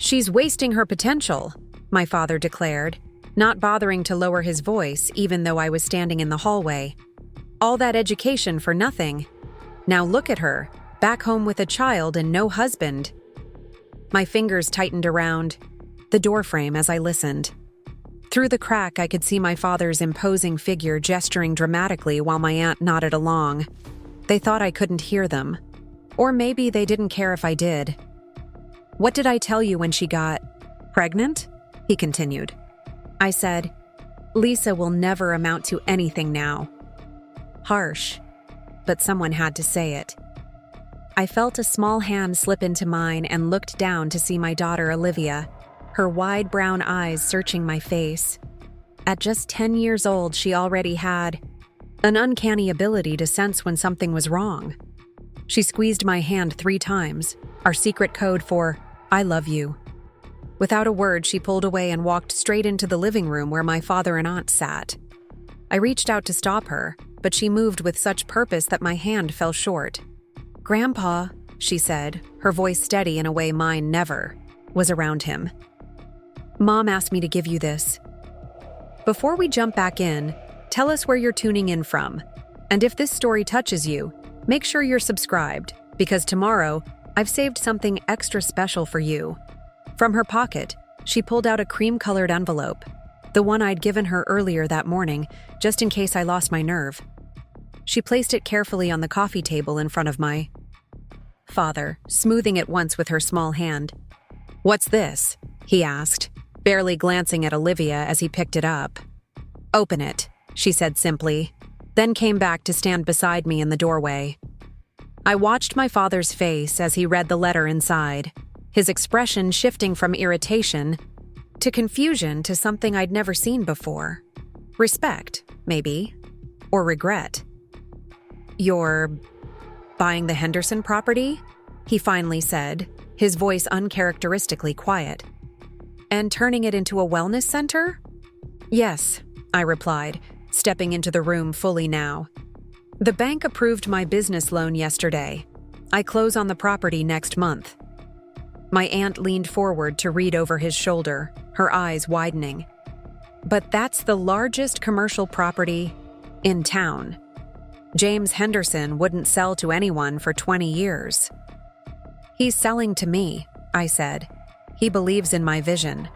She's wasting her potential, my father declared, not bothering to lower his voice even though I was standing in the hallway. All that education for nothing. Now look at her, back home with a child and no husband. My fingers tightened around the doorframe as I listened. Through the crack, I could see my father's imposing figure gesturing dramatically while my aunt nodded along. They thought I couldn't hear them. Or maybe they didn't care if I did. "What did I tell you when she got pregnant?" he continued. I said, "Lisa will never amount to anything now." Harsh, but someone had to say it. I felt a small hand slip into mine and looked down to see my daughter Olivia, her wide brown eyes searching my face. At just 10 years old, she already had an uncanny ability to sense when something was wrong. She squeezed my hand 3 times, our secret code for "I love you." Without a word, she pulled away and walked straight into the living room where my father and aunt sat. I reached out to stop her, but she moved with such purpose that my hand fell short. "Grandpa," she said, her voice steady in a way mine never was around him. "Mom asked me to give you this." Before we jump back in, tell us where you're tuning in from. And if this story touches you, make sure you're subscribed, because tomorrow, I've saved something extra special for you. From her pocket, she pulled out a cream-colored envelope, the one I'd given her earlier that morning, just in case I lost my nerve. She placed it carefully on the coffee table in front of my father, smoothing it once with her small hand. "What's this?" he asked, barely glancing at Olivia as he picked it up. "Open it," she said simply, then came back to stand beside me in the doorway. I watched my father's face as he read the letter inside, his expression shifting from irritation to confusion to something I'd never seen before. Respect, maybe, or regret. "You're buying the Henderson property?" he finally said, his voice uncharacteristically quiet. "And turning it into a wellness center?" "Yes," I replied, stepping into the room fully now. "The bank approved my business loan yesterday. I close on the property next month." My aunt leaned forward to read over his shoulder, her eyes widening. "But that's the largest commercial property in town. James Henderson wouldn't sell to anyone for 20 years. "He's selling to me," I said. "He believes in my vision."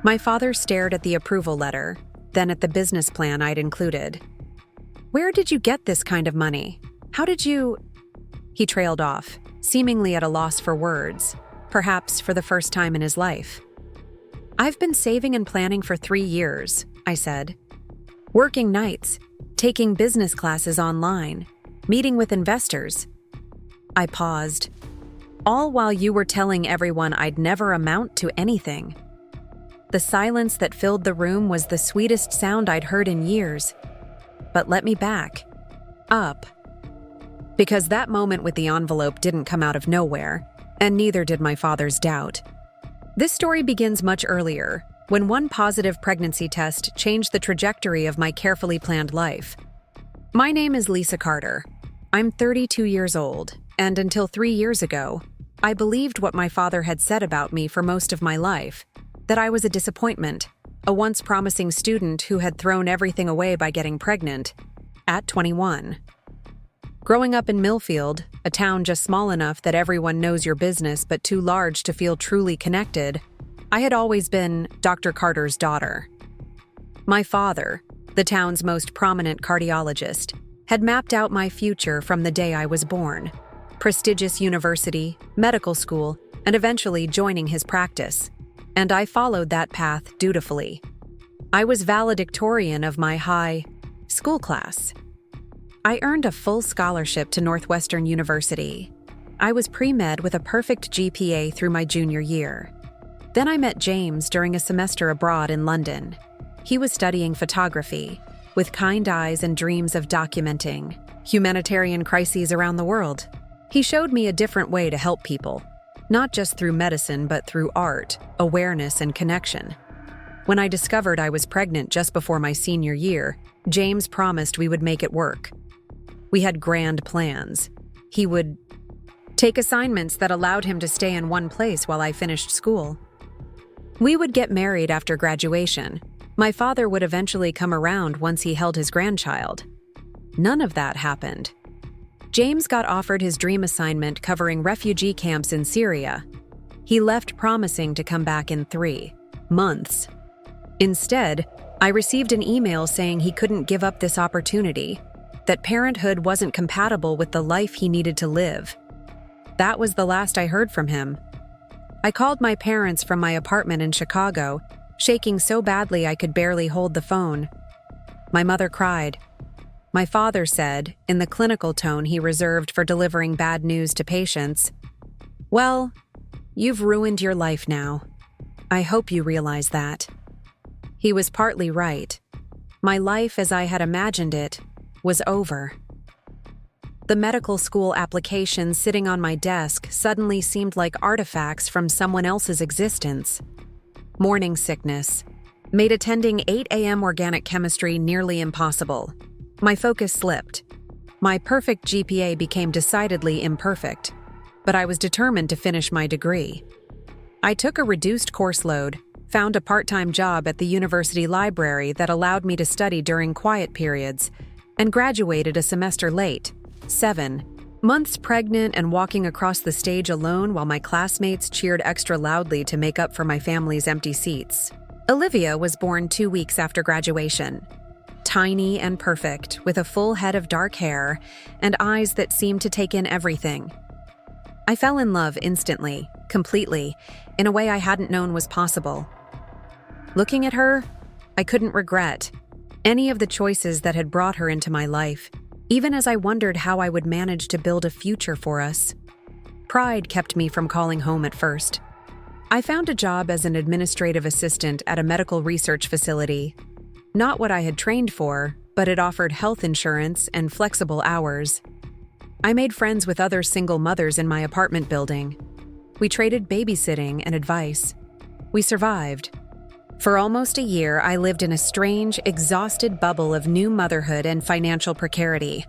My father stared at the approval letter, then at the business plan I'd included. "Where did you get this kind of money? How did you—" He trailed off, seemingly at a loss for words, perhaps for the first time in his life. "I've been saving and planning for 3 years," I said. "Working nights, taking business classes online, meeting with investors." I paused. "All while you were telling everyone I'd never amount to anything." The silence that filled the room was the sweetest sound I'd heard in years. But let me back up. Because that moment with the envelope didn't come out of nowhere, and neither did my father's doubt. This story begins much earlier, when one positive pregnancy test changed the trajectory of my carefully planned life. My name is Lisa Carter. I'm 32 years old, and until 3 years ago, I believed what my father had said about me for most of my life, that I was a disappointment, a once promising student who had thrown everything away by getting pregnant at 21. Growing up in Millfield, a town just small enough that everyone knows your business but too large to feel truly connected, I had always been Dr. Carter's daughter. My father, the town's most prominent cardiologist, had mapped out my future from the day I was born. Prestigious university, medical school, and eventually joining his practice. And I followed that path dutifully. I was valedictorian of my high school class. I earned a full scholarship to Northwestern University. I was pre-med with a perfect GPA through my junior year. Then I met James during a semester abroad in London. He was studying photography, with kind eyes and dreams of documenting humanitarian crises around the world. He showed me a different way to help people, not just through medicine but through art, awareness, and connection. When I discovered I was pregnant just before my senior year, James promised we would make it work. We had grand plans. He would take assignments that allowed him to stay in one place while I finished school. We would get married after graduation. My father would eventually come around once he held his grandchild. None of that happened. James got offered his dream assignment covering refugee camps in Syria. He left promising to come back in 3 months. Instead, I received an email saying he couldn't give up this opportunity, that parenthood wasn't compatible with the life he needed to live. That was the last I heard from him. I called my parents from my apartment in Chicago, shaking so badly I could barely hold the phone. My mother cried. My father said, in the clinical tone he reserved for delivering bad news to patients, "Well, you've ruined your life now. I hope you realize that." He was partly right. My life as I had imagined it was over. The medical school applications sitting on my desk suddenly seemed like artifacts from someone else's existence. Morning sickness made attending 8 a.m. organic chemistry nearly impossible. My focus slipped. My perfect GPA became decidedly imperfect, but I was determined to finish my degree. I took a reduced course load, found a part-time job at the university library that allowed me to study during quiet periods, and graduated a semester late, 7 months pregnant and walking across the stage alone while my classmates cheered extra loudly to make up for my family's empty seats. Olivia was born 2 weeks after graduation. Tiny and perfect, with a full head of dark hair and eyes that seemed to take in everything. I fell in love instantly, completely, in a way I hadn't known was possible. Looking at her, I couldn't regret any of the choices that had brought her into my life, even as I wondered how I would manage to build a future for us. Pride kept me from calling home at first. I found a job as an administrative assistant at a medical research facility. Not what I had trained for, but it offered health insurance and flexible hours. I made friends with other single mothers in my apartment building. We traded babysitting and advice. We survived. For almost a year, I lived in a strange, exhausted bubble of new motherhood and financial precarity.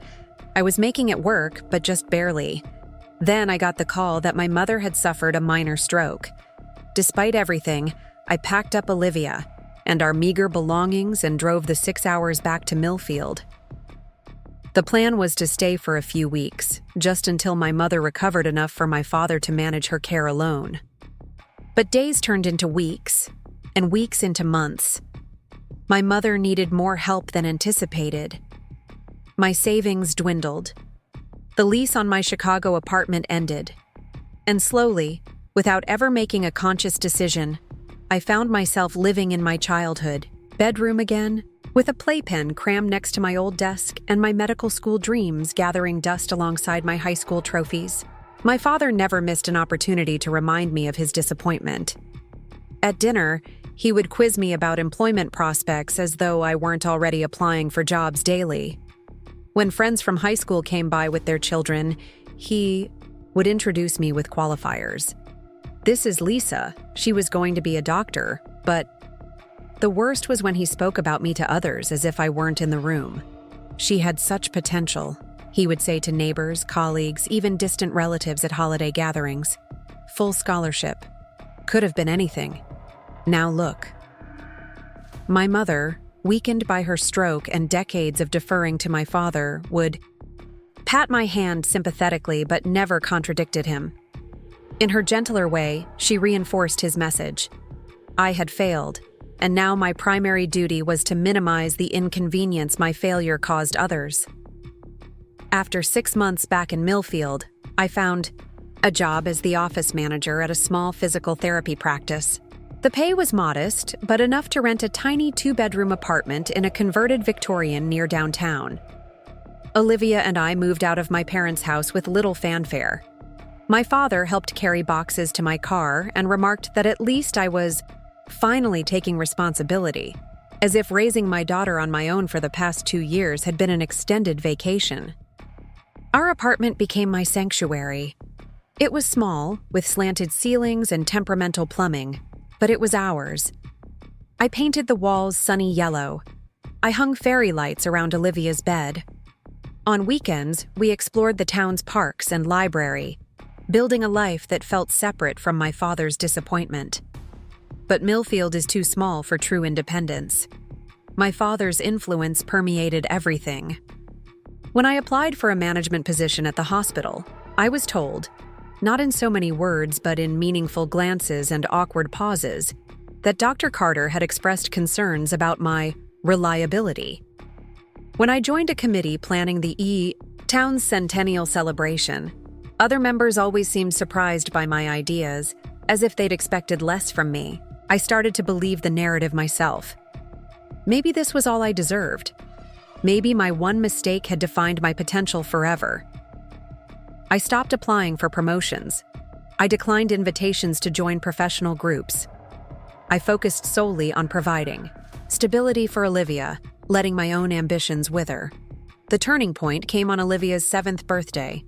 I was making it work, but just barely. Then I got the call that my mother had suffered a minor stroke. Despite everything, I packed up Olivia and our meager belongings and drove the 6 hours back to Millfield. The plan was to stay for a few weeks, just until my mother recovered enough for my father to manage her care alone. But days turned into weeks, and weeks into months. My mother needed more help than anticipated. My savings dwindled. The lease on my Chicago apartment ended. And slowly, without ever making a conscious decision, I found myself living in my childhood, bedroom again, with a playpen crammed next to my old desk and my medical school dreams gathering dust alongside my high school trophies. My father never missed an opportunity to remind me of his disappointment. At dinner, he would quiz me about employment prospects as though I weren't already applying for jobs daily. When friends from high school came by with their children, he would introduce me with qualifiers. "This is Lisa. She was going to be a doctor," but the worst was when he spoke about me to others as if I weren't in the room. "She had such potential," he would say to neighbors, colleagues, even distant relatives at holiday gatherings. "Full scholarship. Could have been anything. Now look." My mother, weakened by her stroke and decades of deferring to my father, would pat my hand sympathetically but never contradicted him. In her gentler way, she reinforced his message. I had failed, and now my primary duty was to minimize the inconvenience my failure caused others. After 6 months back in Millfield, I found a job as the office manager at a small physical therapy practice. The pay was modest, but enough to rent a tiny 2-bedroom apartment in a converted Victorian near downtown. Olivia and I moved out of my parents' house with little fanfare. My father helped carry boxes to my car and remarked that at least I was finally taking responsibility, as if raising my daughter on my own for the past 2 years had been an extended vacation. Our apartment became my sanctuary. It was small, with slanted ceilings and temperamental plumbing, but it was ours. I painted the walls sunny yellow. I hung fairy lights around Olivia's bed. On weekends, we explored the town's parks and library. building a life that felt separate from my father's disappointment. But Millfield is too small for true independence. My father's influence permeated everything. When I applied for a management position at the hospital, I was told, not in so many words but in meaningful glances and awkward pauses, that Dr. Carter had expressed concerns about my reliability. When I joined a committee planning the town's centennial celebration, other members always seemed surprised by my ideas, as if they'd expected less from me. I started to believe the narrative myself. Maybe this was all I deserved. Maybe my one mistake had defined my potential forever. I stopped applying for promotions. I declined invitations to join professional groups. I focused solely on providing stability for Olivia, letting my own ambitions wither. The turning point came on Olivia's 7th birthday.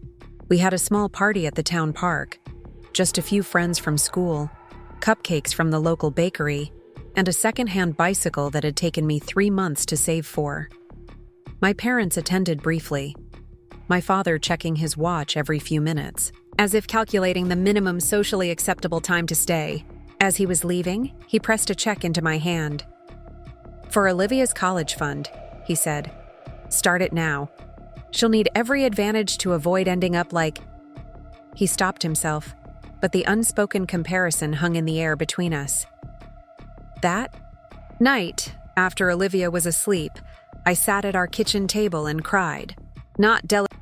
We had a small party at the town park. Just a few friends from school, cupcakes from the local bakery, and a second-hand bicycle that had taken me 3 months to save for. My parents attended briefly, my father checking his watch every few minutes, as if calculating the minimum socially acceptable time to stay. As he was leaving, he pressed a check into my hand. "For Olivia's college fund," he said. "Start it now. She'll need every advantage to avoid ending up like—" He stopped himself, but the unspoken comparison hung in the air between us. That night, after Olivia was asleep, I sat at our kitchen table and cried.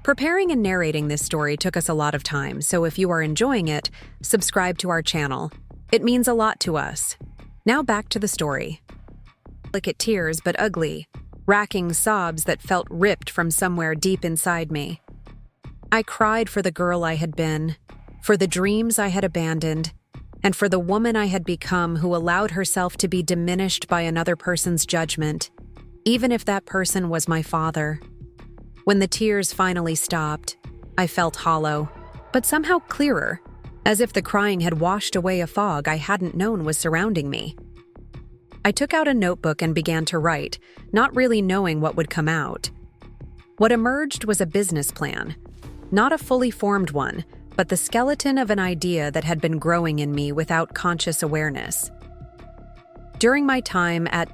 Preparing and narrating this story took us a lot of time, so if you are enjoying it, subscribe to our channel. It means a lot to us. Now back to the story. Delicate tears, but ugly, racking sobs that felt ripped from somewhere deep inside me. I cried for the girl I had been, for the dreams I had abandoned, and for the woman I had become who allowed herself to be diminished by another person's judgment, even if that person was my father. When the tears finally stopped, I felt hollow, but somehow clearer, as if the crying had washed away a fog I hadn't known was surrounding me. I took out a notebook and began to write, not really knowing what would come out. What emerged was a business plan, not a fully formed one, but the skeleton of an idea that had been growing in me without conscious awareness. During my time at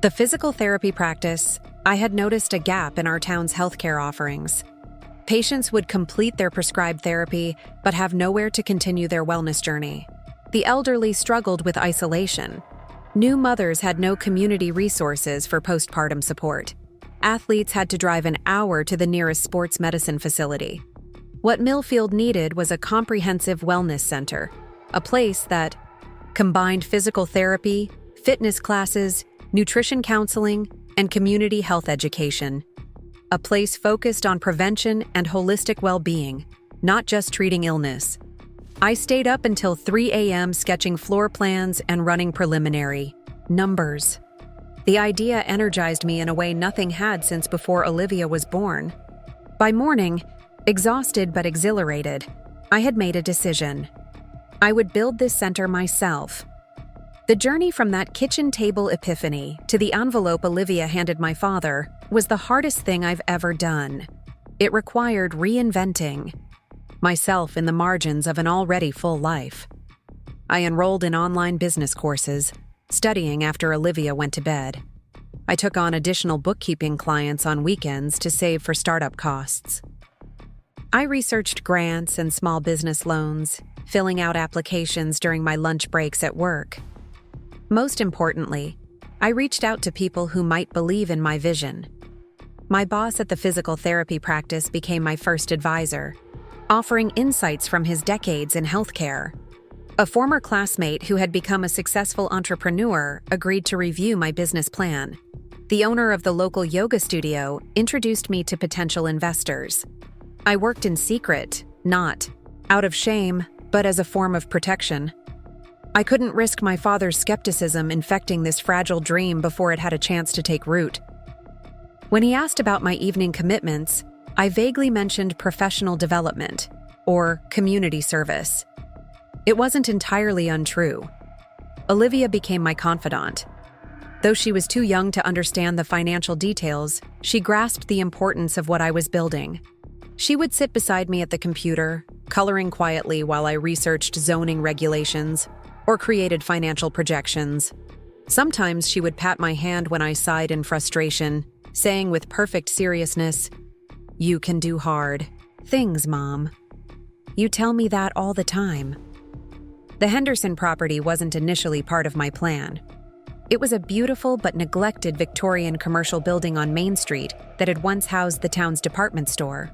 the physical therapy practice, I had noticed a gap in our town's healthcare offerings. Patients would complete their prescribed therapy but have nowhere to continue their wellness journey. The elderly struggled with isolation. New mothers had no community resources for postpartum support. Athletes had to drive an hour to the nearest sports medicine facility. What Millfield needed was a comprehensive wellness center, a place that combined physical therapy, fitness classes, nutrition counseling, and community health education. A place focused on prevention and holistic well-being, not just treating illness. I stayed up until 3 a.m. sketching floor plans and running preliminary numbers. The idea energized me in a way nothing had since before Olivia was born. By morning, exhausted but exhilarated, I had made a decision. I would build this center myself. The journey from that kitchen table epiphany to the envelope Olivia handed my father was the hardest thing I've ever done. It required reinventing myself in the margins of an already full life. I enrolled in online business courses, studying after Olivia went to bed. I took on additional bookkeeping clients on weekends to save for startup costs. I researched grants and small business loans, filling out applications during my lunch breaks at work. Most importantly, I reached out to people who might believe in my vision. My boss at the physical therapy practice became my first advisor, offering insights from his decades in healthcare. A former classmate who had become a successful entrepreneur agreed to review my business plan. The owner of the local yoga studio introduced me to potential investors. I worked in secret, not out of shame, but as a form of protection. I couldn't risk my father's skepticism infecting this fragile dream before it had a chance to take root. When he asked about my evening commitments, I vaguely mentioned professional development or community service. It wasn't entirely untrue. Olivia became my confidant. Though she was too young to understand the financial details, she grasped the importance of what I was building. She would sit beside me at the computer, coloring quietly while I researched zoning regulations or created financial projections. Sometimes she would pat my hand when I sighed in frustration, saying with perfect seriousness, "You can do hard things, Mom. You tell me that all the time." The Henderson property wasn't initially part of my plan. It was a beautiful but neglected Victorian commercial building on Main Street that had once housed the town's department store.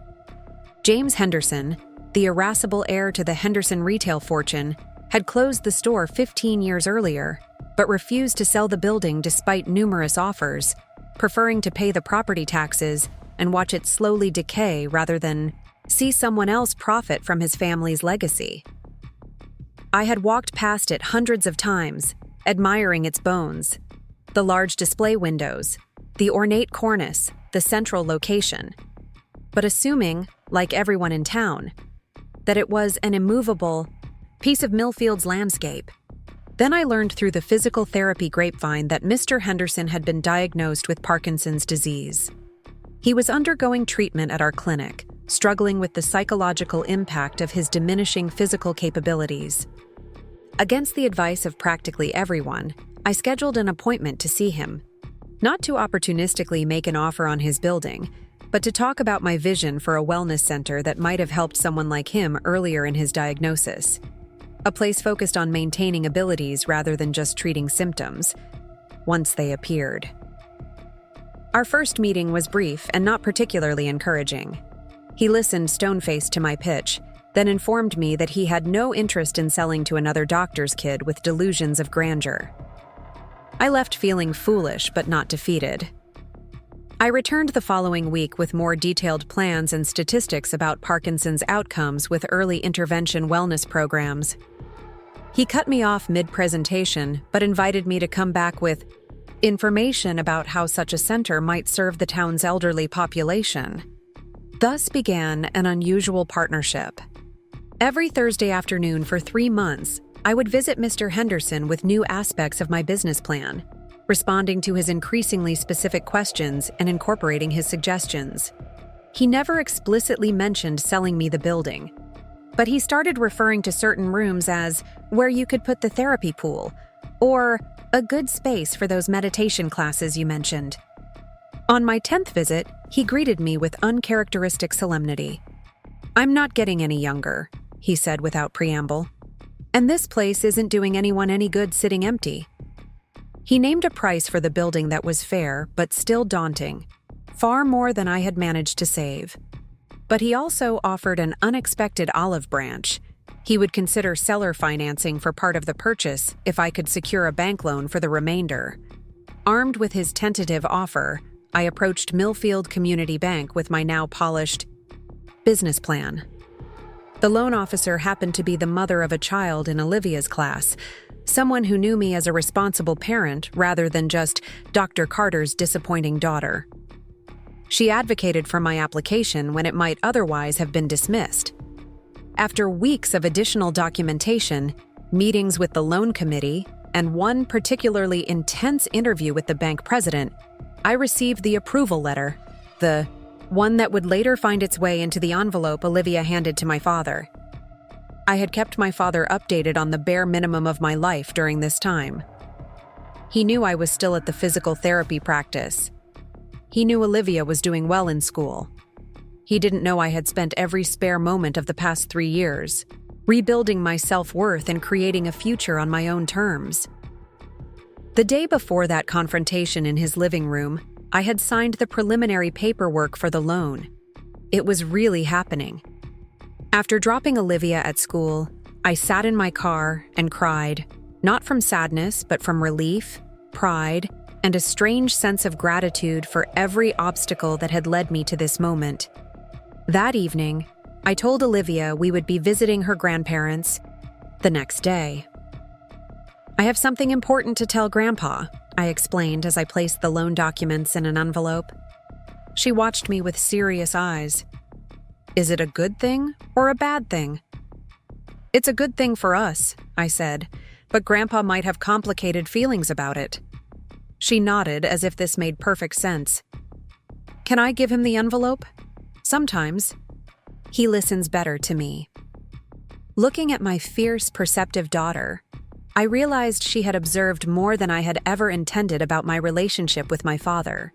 James Henderson, the irascible heir to the Henderson retail fortune, had closed the store 15 years earlier, but refused to sell the building despite numerous offers, preferring to pay the property taxes and watch it slowly decay rather than see someone else profit from his family's legacy. I had walked past it hundreds of times, admiring its bones, the large display windows, the ornate cornice, the central location, but assuming, like everyone in town, that it was an immovable piece of Millfield's landscape. Then I learned through the physical therapy grapevine that Mr. Henderson had been diagnosed with Parkinson's disease. He was undergoing treatment at our clinic, struggling with the psychological impact of his diminishing physical capabilities. Against the advice of practically everyone, I scheduled an appointment to see him, not to opportunistically make an offer on his building, but to talk about my vision for a wellness center that might have helped someone like him earlier in his diagnosis. A place focused on maintaining abilities rather than just treating symptoms, once they appeared. Our first meeting was brief and not particularly encouraging. He listened stone-faced to my pitch, then informed me that he had no interest in selling to another doctor's kid with delusions of grandeur. I left feeling foolish but not defeated. I returned the following week with more detailed plans and statistics about Parkinson's outcomes with early intervention wellness programs. He cut me off mid-presentation, but invited me to come back with information about how such a center might serve the town's elderly population. Thus began an unusual partnership. Every Thursday afternoon for 3 months, I would visit Mr. Henderson with new aspects of my business plan, responding to his increasingly specific questions and incorporating his suggestions. He never explicitly mentioned selling me the building, but he started referring to certain rooms as where you could put the therapy pool, or a good space for those meditation classes you mentioned. On my 10th visit, he greeted me with uncharacteristic solemnity. "I'm not getting any younger," he said without preamble. "And this place isn't doing anyone any good sitting empty." He named a price for the building that was fair but still daunting, far more than I had managed to save. But he also offered an unexpected olive branch. He would consider seller financing for part of the purchase if I could secure a bank loan for the remainder. Armed with his tentative offer, I approached Millfield Community Bank with my now polished business plan. The loan officer happened to be the mother of a child in Olivia's class, someone who knew me as a responsible parent rather than just Dr. Carter's disappointing daughter. She advocated for my application when it might otherwise have been dismissed. After weeks of additional documentation, meetings with the loan committee, and one particularly intense interview with the bank president, I received the approval letter, the one that would later find its way into the envelope Olivia handed to my father. I had kept my father updated on the bare minimum of my life during this time. He knew I was still at the physical therapy practice. He knew Olivia was doing well in school. He didn't know I had spent every spare moment of the past 3 years, rebuilding my self-worth and creating a future on my own terms. The day before that confrontation in his living room, I had signed the preliminary paperwork for the loan. It was really happening. After dropping Olivia at school, I sat in my car and cried, not from sadness, but from relief, pride, and a strange sense of gratitude for every obstacle that had led me to this moment. That evening, I told Olivia we would be visiting her grandparents the next day. "I have something important to tell Grandpa," I explained as I placed the loan documents in an envelope. She watched me with serious eyes. "Is it a good thing or a bad thing?" "It's a good thing for us," I said, "but Grandpa might have complicated feelings about it." She nodded as if this made perfect sense. "Can I give him the envelope?" "Sometimes. He listens better to me." Looking at my fierce, perceptive daughter, I realized she had observed more than I had ever intended about my relationship with my father.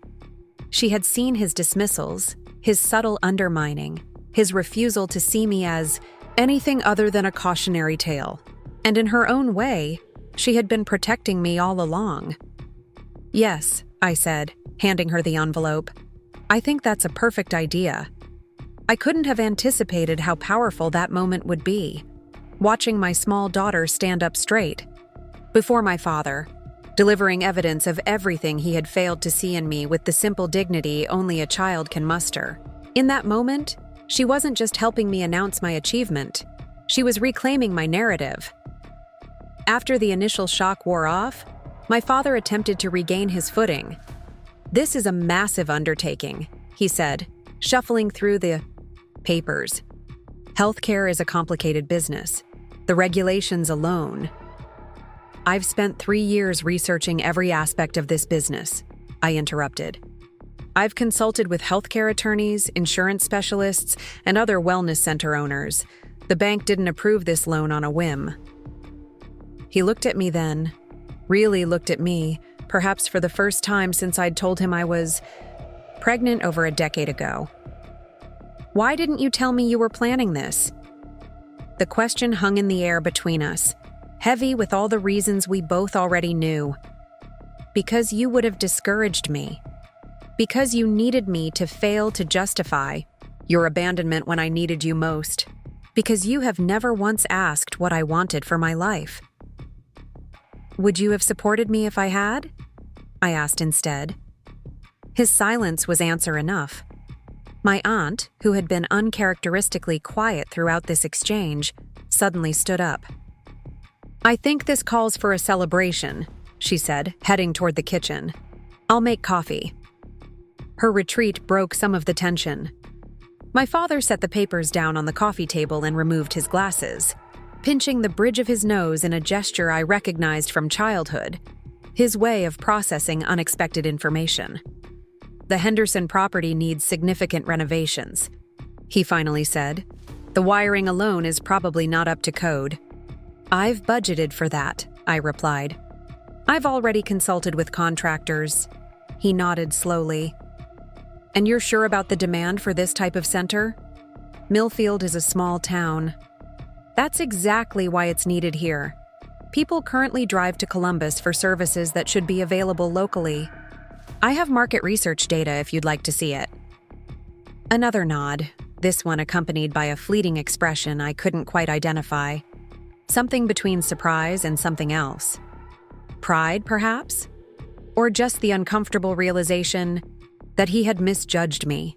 She had seen his dismissals, his subtle undermining, his refusal to see me as anything other than a cautionary tale. And in her own way, she had been protecting me all along. "Yes," I said, handing her the envelope. "I think that's a perfect idea." I couldn't have anticipated how powerful that moment would be, watching my small daughter stand up straight before my father, delivering evidence of everything he had failed to see in me with the simple dignity only a child can muster. In that moment, she wasn't just helping me announce my achievement, she was reclaiming my narrative. After the initial shock wore off, my father attempted to regain his footing. "This is a massive undertaking," he said, shuffling through the papers. "Healthcare is a complicated business. The regulations alone." "I've spent 3 years researching every aspect of this business," I interrupted. "I've consulted with healthcare attorneys, insurance specialists, and other wellness center owners. The bank didn't approve this loan on a whim." He looked at me then, really looked at me, perhaps for the first time since I'd told him I was pregnant over a decade ago. "Why didn't you tell me you were planning this?" The question hung in the air between us, heavy with all the reasons we both already knew. "Because you would have discouraged me. Because you needed me to fail to justify your abandonment when I needed you most. Because you have never once asked what I wanted for my life." "Would you have supported me if I had?" I asked instead. His silence was answer enough. My aunt, who had been uncharacteristically quiet throughout this exchange, suddenly stood up. "I think this calls for a celebration," she said, heading toward the kitchen. "I'll make coffee." Her retreat broke some of the tension. My father set the papers down on the coffee table and removed his glasses, pinching the bridge of his nose in a gesture I recognized from childhood, his way of processing unexpected information. "The Henderson property needs significant renovations," he finally said. "The wiring alone is probably not up to code." "I've budgeted for that," I replied. "I've already consulted with contractors." He nodded slowly. "And you're sure about the demand for this type of center? Millfield is a small town." "That's exactly why it's needed here. People currently drive to Columbus for services that should be available locally. I have market research data if you'd like to see it." Another nod, this one accompanied by a fleeting expression I couldn't quite identify. Something between surprise and something else. Pride, perhaps? Or just the uncomfortable realization that he had misjudged me.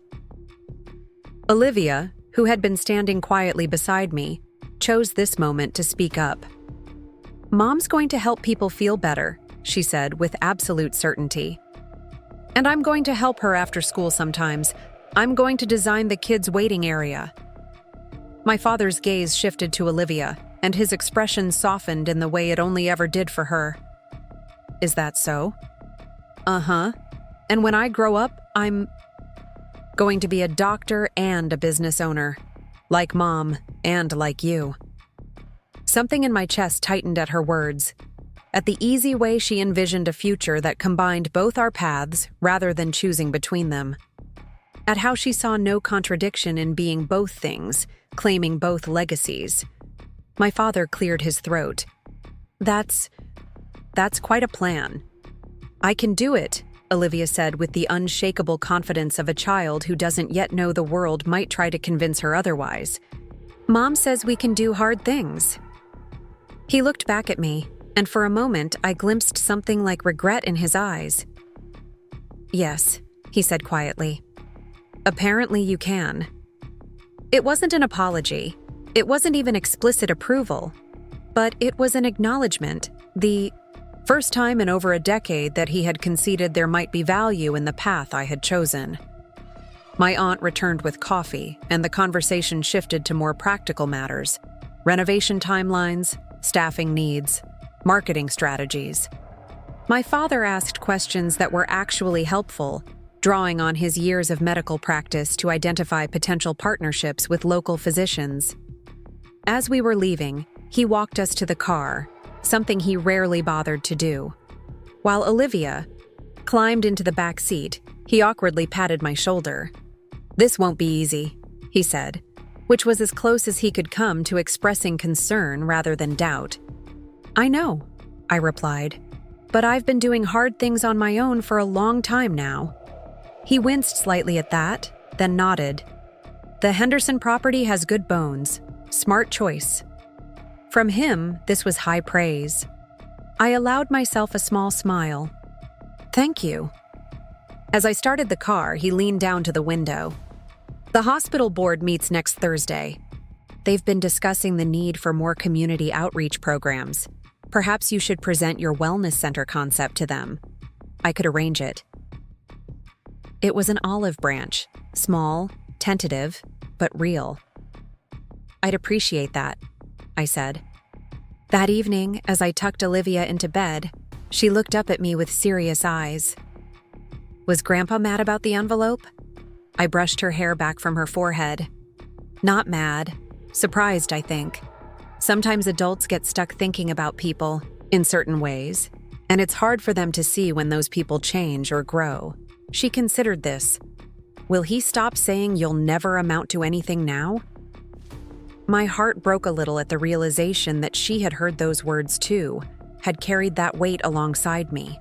Olivia, who had been standing quietly beside me, chose this moment to speak up. "Mom's going to help people feel better," she said with absolute certainty. "And I'm going to help her after school sometimes. I'm going to design the kids' waiting area." My father's gaze shifted to Olivia, and his expression softened in the way it only ever did for her. "Is that so?" "Uh-huh. And when I grow up, I'm going to be a doctor and a business owner. Like Mom, and like you." Something in my chest tightened at her words, at the easy way she envisioned a future that combined both our paths rather than choosing between them. At how she saw no contradiction in being both things, claiming both legacies. My father cleared his throat. That's quite a plan." "I can do it," Olivia said with the unshakable confidence of a child who doesn't yet know the world might try to convince her otherwise. "Mom says we can do hard things." He looked back at me, and for a moment I glimpsed something like regret in his eyes. "Yes," he said quietly. "Apparently you can." It wasn't an apology. It wasn't even explicit approval. But it was an acknowledgement, the first time in over a decade that he had conceded there might be value in the path I had chosen. My aunt returned with coffee, and the conversation shifted to more practical matters: renovation timelines, staffing needs, marketing strategies. My father asked questions that were actually helpful, drawing on his years of medical practice to identify potential partnerships with local physicians. As we were leaving, he walked us to the car, something he rarely bothered to do. While Olivia climbed into the back seat, he awkwardly patted my shoulder. "This won't be easy," he said, which was as close as he could come to expressing concern rather than doubt. "I know," I replied, "but I've been doing hard things on my own for a long time now." He winced slightly at that, then nodded. "The Henderson property has good bones. Smart choice." From him, this was high praise. I allowed myself a small smile. "Thank you." As I started the car, he leaned down to the window. "The hospital board meets next Thursday. They've been discussing the need for more community outreach programs. Perhaps you should present your wellness center concept to them. I could arrange it." It was an olive branch, small, tentative, but real. "I'd appreciate that," I said. That evening, as I tucked Olivia into bed, she looked up at me with serious eyes. "Was Grandpa mad about the envelope?" I brushed her hair back from her forehead. "Not mad. Surprised, I think. Sometimes adults get stuck thinking about people in certain ways, and it's hard for them to see when those people change or grow." She considered this. "Will he stop saying you'll never amount to anything now?" My heart broke a little at the realization that she had heard those words too, had carried that weight alongside me.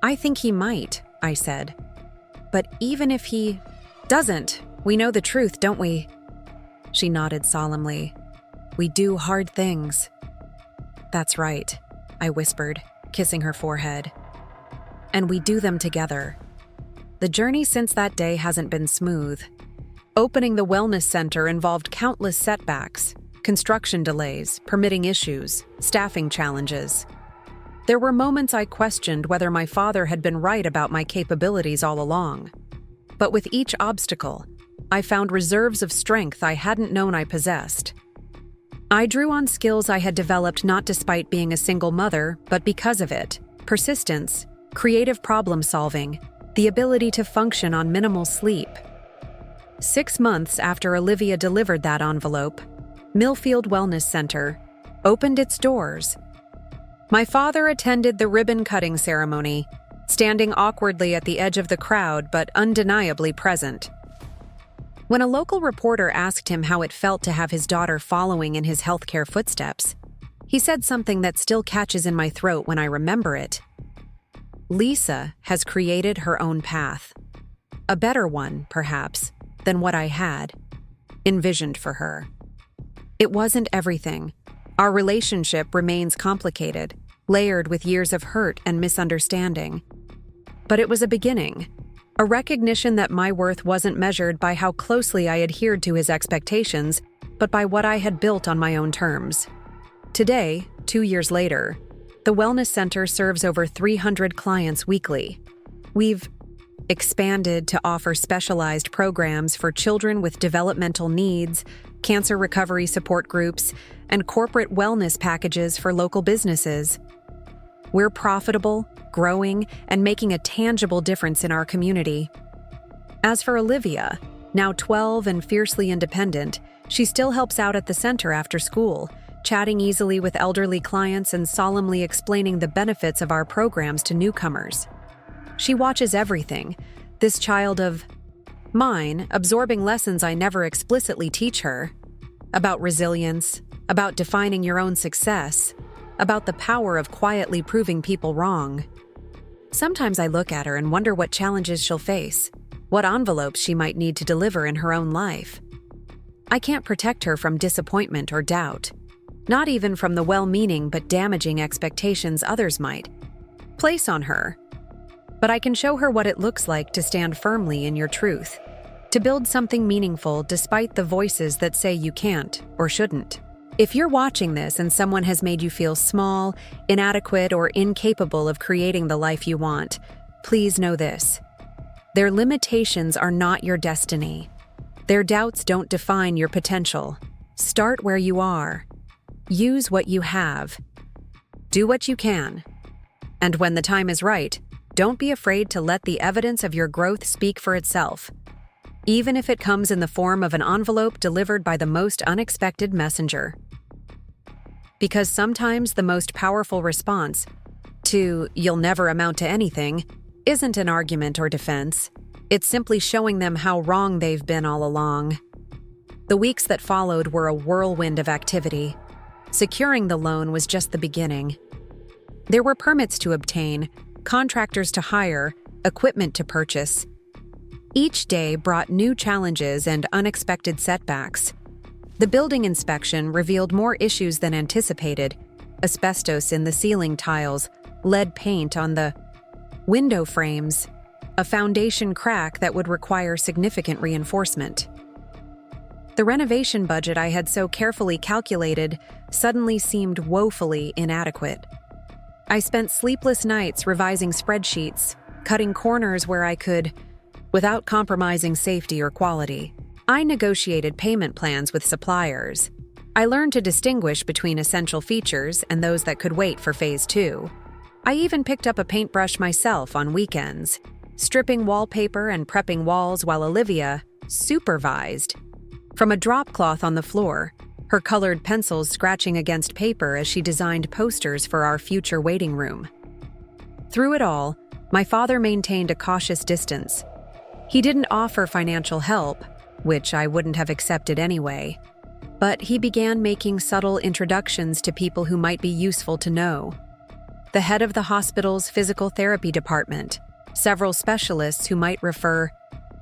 "I think he might," I said. "But even if he doesn't, we know the truth, don't we?" She nodded solemnly. "We do hard things." "That's right," I whispered, kissing her forehead. "And we do them together." The journey since that day hasn't been smooth. Opening the wellness center involved countless setbacks, construction delays, permitting issues, staffing challenges. There were moments I questioned whether my father had been right about my capabilities all along. But with each obstacle, I found reserves of strength I hadn't known I possessed. I drew on skills I had developed not despite being a single mother, but because of it: persistence, creative problem solving, the ability to function on minimal sleep. 6 months after Olivia delivered that envelope, Millfield Wellness Center opened its doors. My father attended the ribbon-cutting ceremony, standing awkwardly at the edge of the crowd but undeniably present. When a local reporter asked him how it felt to have his daughter following in his healthcare footsteps, he said something that still catches in my throat when I remember it. "Lisa has created her own path. A better one, perhaps, than what I had envisioned for her." It wasn't everything. Our relationship remains complicated, layered with years of hurt and misunderstanding. But it was a beginning, a recognition that my worth wasn't measured by how closely I adhered to his expectations, but by what I had built on my own terms. Today, 2 years later, the Wellness Center serves over 300 clients weekly. We've expanded to offer specialized programs for children with developmental needs, cancer recovery support groups, and corporate wellness packages for local businesses. We're profitable, growing, and making a tangible difference in our community. As for Olivia, now 12 and fiercely independent, she still helps out at the center after school, chatting easily with elderly clients and solemnly explaining the benefits of our programs to newcomers. She watches everything, this child of mine absorbing lessons I never explicitly teach her, about resilience, about defining your own success, about the power of quietly proving people wrong. Sometimes I look at her and wonder what challenges she'll face, what envelopes she might need to deliver in her own life. I can't protect her from disappointment or doubt, not even from the well-meaning but damaging expectations others might place on her. But I can show her what it looks like to stand firmly in your truth, to build something meaningful despite the voices that say you can't or shouldn't. If you're watching this and someone has made you feel small, inadequate, or incapable of creating the life you want, please know this: their limitations are not your destiny. Their doubts don't define your potential. Start where you are. Use what you have. Do what you can. And when the time is right, don't be afraid to let the evidence of your growth speak for itself. even if it comes in the form of an envelope delivered by the most unexpected messenger. Because sometimes the most powerful response to "you'll never amount to anything" isn't an argument or defense. It's simply showing them how wrong they've been all along. The weeks that followed were a whirlwind of activity. Securing the loan was just the beginning. There were permits to obtain, contractors to hire, equipment to purchase. Each day brought new challenges and unexpected setbacks. The building inspection revealed more issues than anticipated: asbestos in the ceiling tiles, lead paint on the window frames, a foundation crack that would require significant reinforcement. The renovation budget I had so carefully calculated suddenly seemed woefully inadequate. I spent sleepless nights revising spreadsheets, cutting corners where I could, without compromising safety or quality. I negotiated payment plans with suppliers. I learned to distinguish between essential features and those that could wait for Phase 2. I even picked up a paintbrush myself on weekends, stripping wallpaper and prepping walls while Olivia supervised. From a drop cloth on the floor, her colored pencils scratching against paper as she designed posters for our future waiting room. Through it all, my father maintained a cautious distance. He didn't offer financial help, which I wouldn't have accepted anyway, but he began making subtle introductions to people who might be useful to know. The head of the hospital's physical therapy department, several specialists who might refer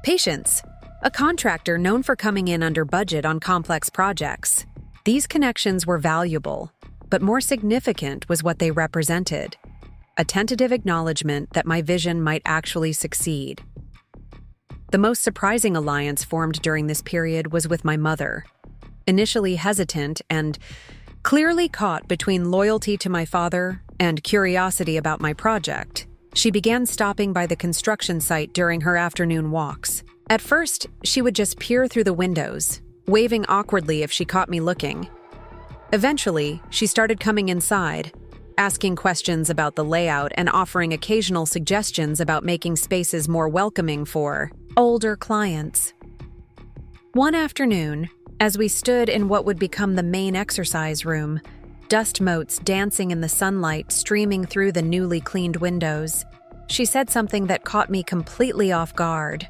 patients, a contractor known for coming in under budget on complex projects. These connections were valuable, but more significant was what they represented: a tentative acknowledgement that my vision might actually succeed. The most surprising alliance formed during this period was with my mother. Initially hesitant and clearly caught between loyalty to my father and curiosity about my project, she began stopping by the construction site during her afternoon walks. At first, she would just peer through the windows, waving awkwardly if she caught me looking. Eventually, she started coming inside, asking questions about the layout and offering occasional suggestions about making spaces more welcoming for older clients. One afternoon, as we stood in what would become the main exercise room, dust motes dancing in the sunlight streaming through the newly cleaned windows, she said something that caught me completely off guard.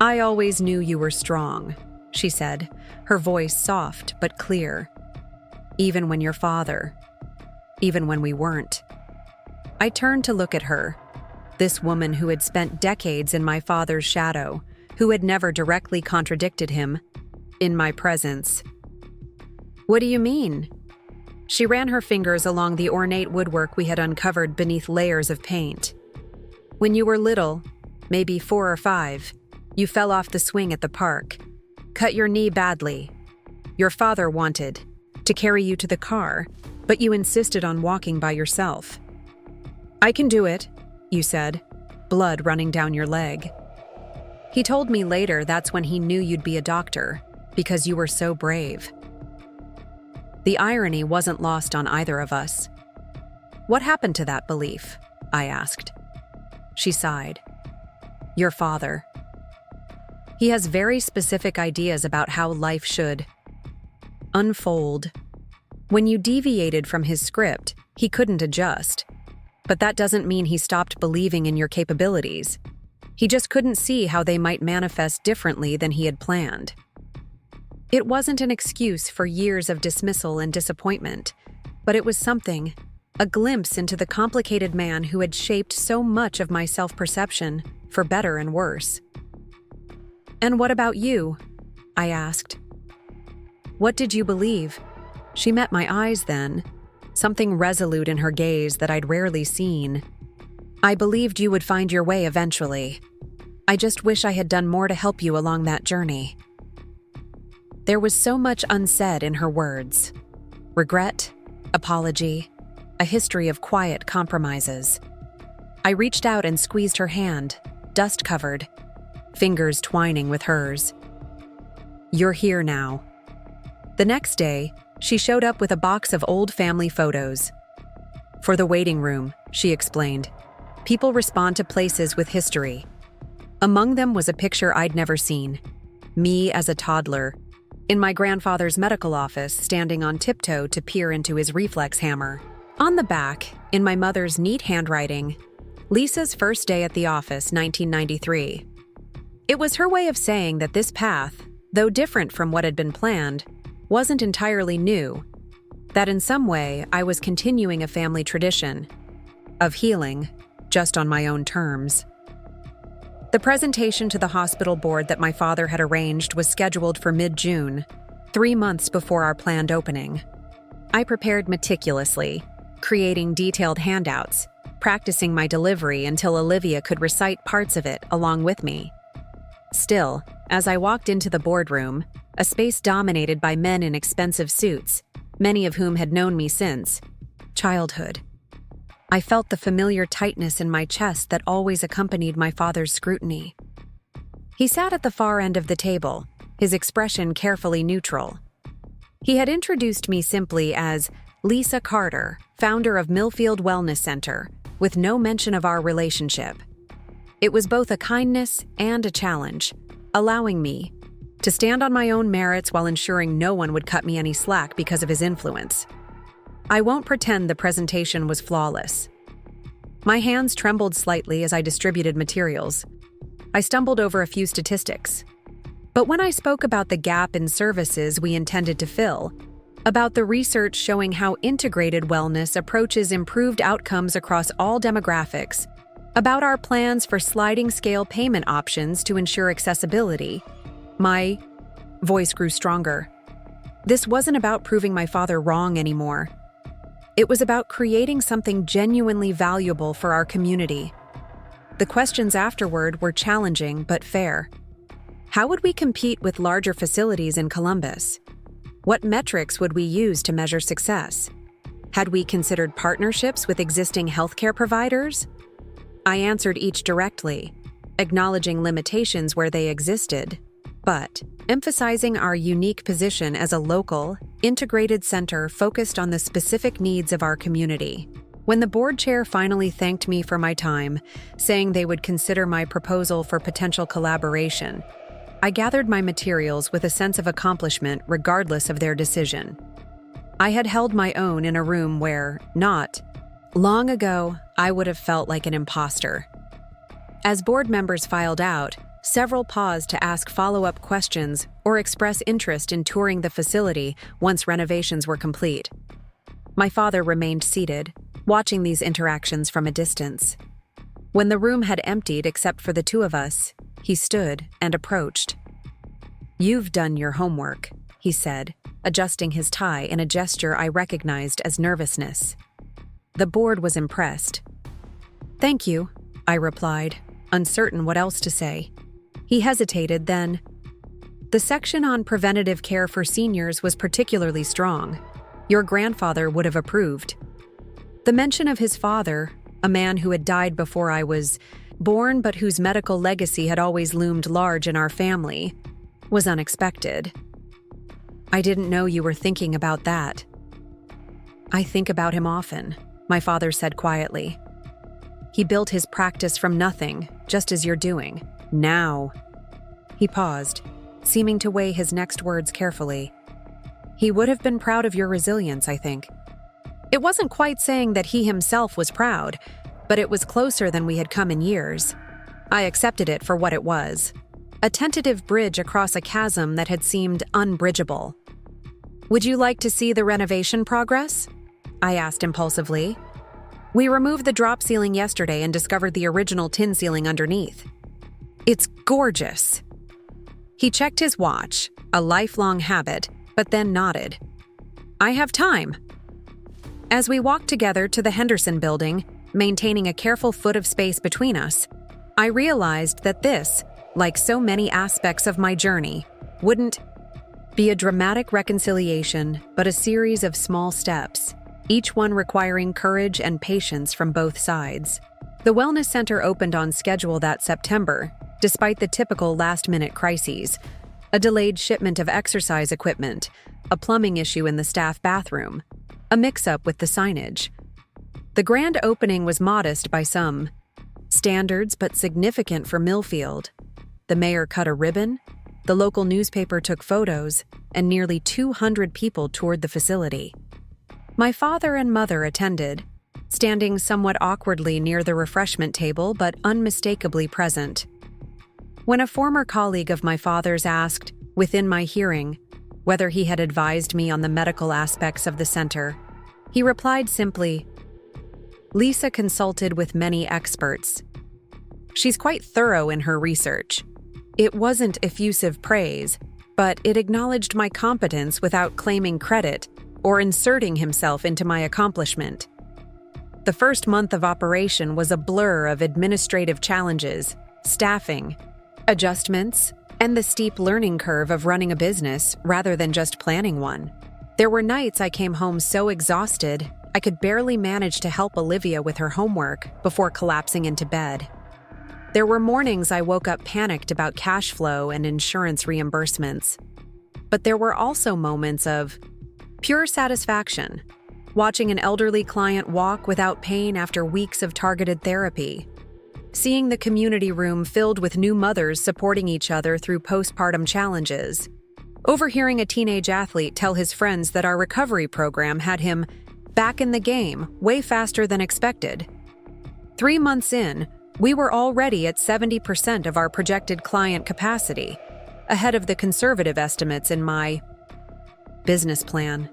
"I always knew you were strong," she said, her voice soft but clear. "Even when your father, even when we weren't." I turned to look at her, this woman who had spent decades in my father's shadow, who had never directly contradicted him, in my presence. "What do you mean?" She ran her fingers along the ornate woodwork we had uncovered beneath layers of paint. "When you were little, maybe 4 or 5, you fell off the swing at the park, cut your knee badly. Your father wanted to carry you to the car, but you insisted on walking by yourself. 'I can do it,' you said, blood running down your leg. He told me later that's when he knew you'd be a doctor, because you were so brave." The irony wasn't lost on either of us. "What happened to that belief?" I asked. She sighed. "Your father. He has very specific ideas about how life should unfold. When you deviated from his script, he couldn't adjust. But that doesn't mean he stopped believing in your capabilities. He just couldn't see how they might manifest differently than he had planned." It wasn't an excuse for years of dismissal and disappointment, but it was something, a glimpse into the complicated man who had shaped so much of my self-perception, for better and worse. "And what about you?" I asked. "What did you believe?" She met my eyes then, something resolute in her gaze that I'd rarely seen. "I believed you would find your way eventually. I just wish I had done more to help you along that journey." There was so much unsaid in her words. Regret, apology, a history of quiet compromises. I reached out and squeezed her hand, dust-covered, fingers twining with hers. "You're here now." The next day, she showed up with a box of old family photos. "For the waiting room," she explained. "People respond to places with history. Among them was a picture I'd never seen. Me as a toddler, in my grandfather's medical office, standing on tiptoe to peer into his reflex hammer. On the back, in my mother's neat handwriting, Lisa's first day at the office, 1993. It was her way of saying that this path, though different from what had been planned, wasn't entirely new, that in some way I was continuing a family tradition of healing, just on my own terms. The presentation to the hospital board that my father had arranged was scheduled for mid-June, 3 months before our planned opening. I prepared meticulously, creating detailed handouts, practicing my delivery until Olivia could recite parts of it along with me. Still, as I walked into the boardroom, a space dominated by men in expensive suits, many of whom had known me since childhood, I felt the familiar tightness in my chest that always accompanied my father's scrutiny. He sat at the far end of the table, his expression carefully neutral. He had introduced me simply as Lisa Carter, founder of Millfield Wellness Center, with no mention of our relationship. It was both a kindness and a challenge, allowing me to stand on my own merits while ensuring no one would cut me any slack because of his influence. I won't pretend the presentation was flawless. My hands trembled slightly as I distributed materials. I stumbled over a few statistics. But when I spoke about the gap in services we intended to fill, about the research showing how integrated wellness approaches improved outcomes across all demographics, about our plans for sliding scale payment options to ensure accessibility, my voice grew stronger. This wasn't about proving my father wrong anymore. It was about creating something genuinely valuable for our community. The questions afterward were challenging but fair. How would we compete with larger facilities in Columbus? What metrics would we use to measure success? Had we considered partnerships with existing healthcare providers? I answered each directly, acknowledging limitations where they existed, but emphasizing our unique position as a local, integrated center focused on the specific needs of our community. When the board chair finally thanked me for my time, saying they would consider my proposal for potential collaboration, I gathered my materials with a sense of accomplishment regardless of their decision. I had held my own in a room where, not long ago, I would have felt like an imposter. As board members filed out, several paused to ask follow-up questions or express interest in touring the facility once renovations were complete. My father remained seated, watching these interactions from a distance. When the room had emptied except for the two of us, he stood and approached. "You've done your homework," he said, adjusting his tie in a gesture I recognized as nervousness. The board was impressed. "Thank you," I replied, uncertain what else to say. He hesitated, then, "The section on preventative care for seniors was particularly strong. Your grandfather would have approved." The mention of his father, a man who had died before I was born but whose medical legacy had always loomed large in our family, was unexpected. "I didn't know you were thinking about that." "I think about him often," my father said quietly. "He built his practice from nothing, just as you're doing. Now." He paused, seeming to weigh his next words carefully. "He would have been proud of your resilience, I think." It wasn't quite saying that he himself was proud, but it was closer than we had come in years. I accepted it for what it was, a tentative bridge across a chasm that had seemed unbridgeable. "Would you like to see the renovation progress?" I asked impulsively. "We removed the drop ceiling yesterday and discovered the original tin ceiling underneath. It's gorgeous." He checked his watch, a lifelong habit, but then nodded. "I have time." As we walked together to the Henderson building, maintaining a careful foot of space between us, I realized that this, like so many aspects of my journey, wouldn't be a dramatic reconciliation, but a series of small steps, each one requiring courage and patience from both sides. The Wellness Center opened on schedule that September, despite the typical last-minute crises, a delayed shipment of exercise equipment, a plumbing issue in the staff bathroom, a mix-up with the signage. The grand opening was modest by some standards but significant for Millfield. The mayor cut a ribbon, the local newspaper took photos, and nearly 200 people toured the facility. My father and mother attended, standing somewhat awkwardly near the refreshment table but unmistakably present. When a former colleague of my father's asked, within my hearing, whether he had advised me on the medical aspects of the center, he replied simply, "Lisa consulted with many experts. She's quite thorough in her research." It wasn't effusive praise, but it acknowledged my competence without claiming credit or inserting himself into my accomplishment. The first month of operation was a blur of administrative challenges, staffing, adjustments, and the steep learning curve of running a business rather than just planning one. There were nights I came home so exhausted, I could barely manage to help Olivia with her homework before collapsing into bed. There were mornings I woke up panicked about cash flow and insurance reimbursements. But there were also moments of pure satisfaction, watching an elderly client walk without pain after weeks of targeted therapy, seeing the community room filled with new mothers supporting each other through postpartum challenges, overhearing a teenage athlete tell his friends that our recovery program had him back in the game way faster than expected. 3 months in, we were already at 70% of our projected client capacity, ahead of the conservative estimates in my business plan.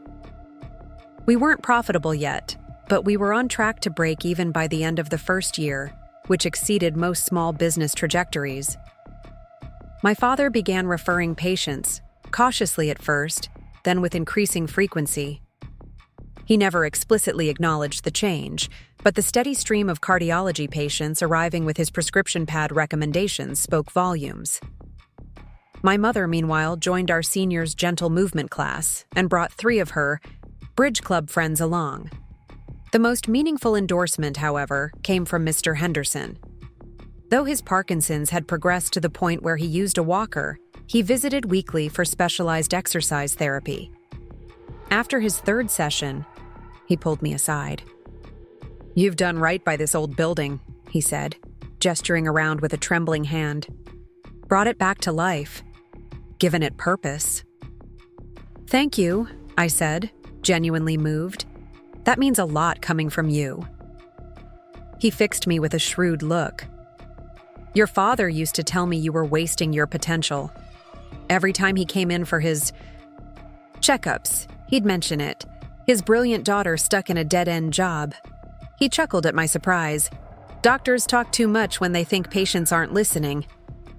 We weren't profitable yet, but we were on track to break even by the end of the first year, which exceeded most small business trajectories. My father began referring patients, cautiously at first, then with increasing frequency. He never explicitly acknowledged the change, but the steady stream of cardiology patients arriving with his prescription pad recommendations spoke volumes. My mother, meanwhile, joined our seniors' gentle movement class and brought 3 of her Bridge Club friends along. The most meaningful endorsement, however, came from Mr. Henderson. Though his Parkinson's had progressed to the point where he used a walker, he visited weekly for specialized exercise therapy. After his 3rd session, he pulled me aside. "You've done right by this old building," he said, gesturing around with a trembling hand. "Brought it back to life. Given it purpose." "Thank you," I said, genuinely moved. "That means a lot coming from you." He fixed me with a shrewd look. "Your father used to tell me you were wasting your potential. Every time he came in for his checkups, he'd mention it. His brilliant daughter stuck in a dead-end job." He chuckled at my surprise. "Doctors talk too much when they think patients aren't listening."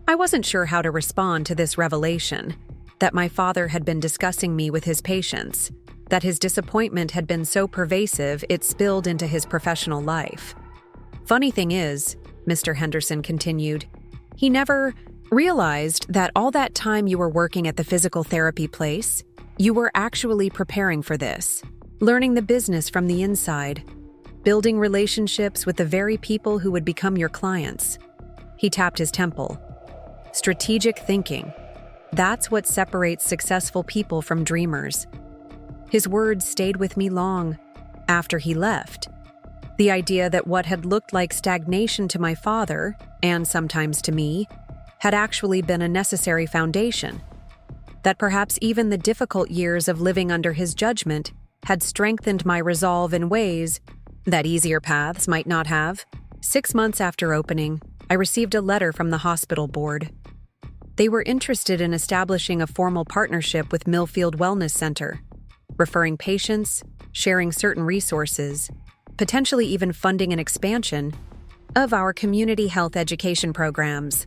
I wasn't sure how to respond to this revelation, that my father had been discussing me with his patients, that his disappointment had been so pervasive it spilled into his professional life. "Funny thing is," Mr. Henderson continued, "he never realized that all that time you were working at the physical therapy place, you were actually preparing for this, learning the business from the inside, building relationships with the very people who would become your clients." He tapped his temple. "Strategic thinking. That's what separates successful people from dreamers." His words stayed with me long after he left. The idea that what had looked like stagnation to my father, and sometimes to me, had actually been a necessary foundation. That perhaps even the difficult years of living under his judgment had strengthened my resolve in ways that easier paths might not have. 6 months after opening, I received a letter from the hospital board. They were interested in establishing a formal partnership with Millfield Wellness Center, referring patients, sharing certain resources, potentially even funding an expansion of our community health education programs.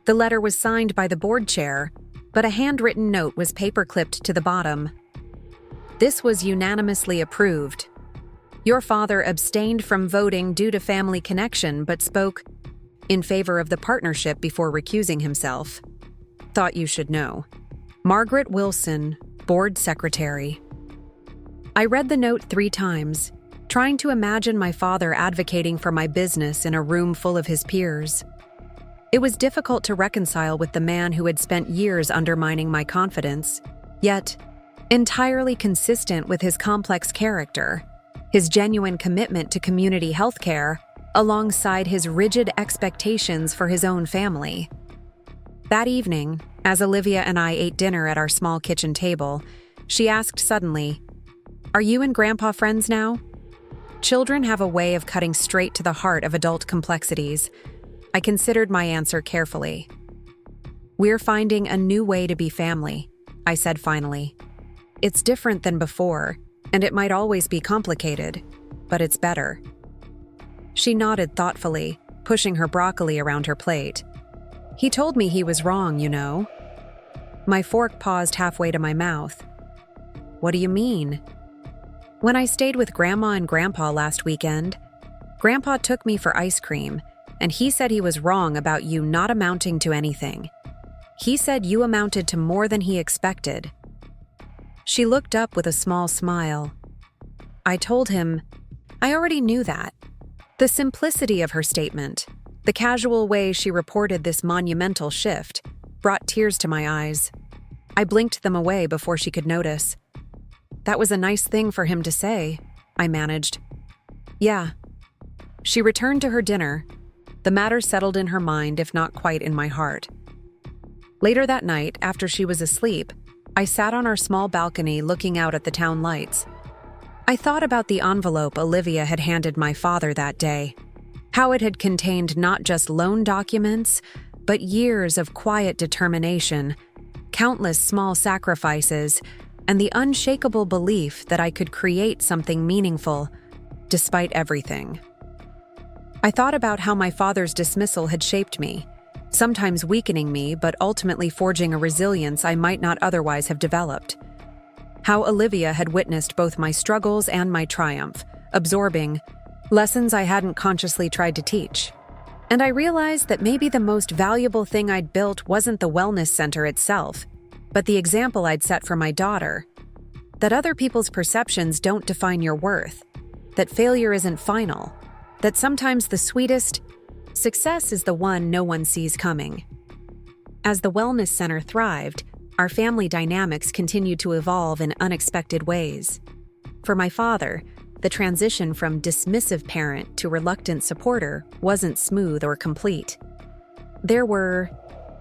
The letter was signed by the board chair, but a handwritten note was paper-clipped to the bottom. This was unanimously approved. Your father abstained from voting due to family connection but spoke in favor of the partnership before recusing himself. Thought you should know. Margaret Wilson, Board Secretary. I read the note 3 times, trying to imagine my father advocating for my business in a room full of his peers. It was difficult to reconcile with the man who had spent years undermining my confidence, yet entirely consistent with his complex character, his genuine commitment to community healthcare, alongside his rigid expectations for his own family. That evening, as Olivia and I ate dinner at our small kitchen table, she asked suddenly, "Are you and Grandpa friends now?" Children have a way of cutting straight to the heart of adult complexities. I considered my answer carefully. "We're finding a new way to be family," I said finally. "It's different than before, and it might always be complicated, but it's better." She nodded thoughtfully, pushing her broccoli around her plate. "He told me he was wrong, you know." My fork paused halfway to my mouth. "What do you mean?" "When I stayed with Grandma and Grandpa last weekend, Grandpa took me for ice cream, and he said he was wrong about you not amounting to anything. He said you amounted to more than he expected." She looked up with a small smile. I told him, I already knew that. The simplicity of her statement, the casual way she reported this monumental shift, brought tears to my eyes. I blinked them away before she could notice. "That was a nice thing for him to say," I managed. "Yeah." She returned to her dinner. The matter settled in her mind, if not quite in my heart. Later that night, after she was asleep, I sat on our small balcony looking out at the town lights. I thought about the envelope Olivia had handed my father that day, how it had contained not just loan documents, but years of quiet determination, countless small sacrifices, and the unshakable belief that I could create something meaningful, despite everything. I thought about how my father's dismissal had shaped me, sometimes weakening me, but ultimately forging a resilience I might not otherwise have developed. How Olivia had witnessed both my struggles and my triumph, absorbing lessons I hadn't consciously tried to teach. And I realized that maybe the most valuable thing I'd built wasn't the wellness center itself, but the example I'd set for my daughter. That other people's perceptions don't define your worth, that failure isn't final, that sometimes the sweetest success is the one no one sees coming. As the wellness center thrived, our family dynamics continued to evolve in unexpected ways. For my father, the transition from dismissive parent to reluctant supporter wasn't smooth or complete. There were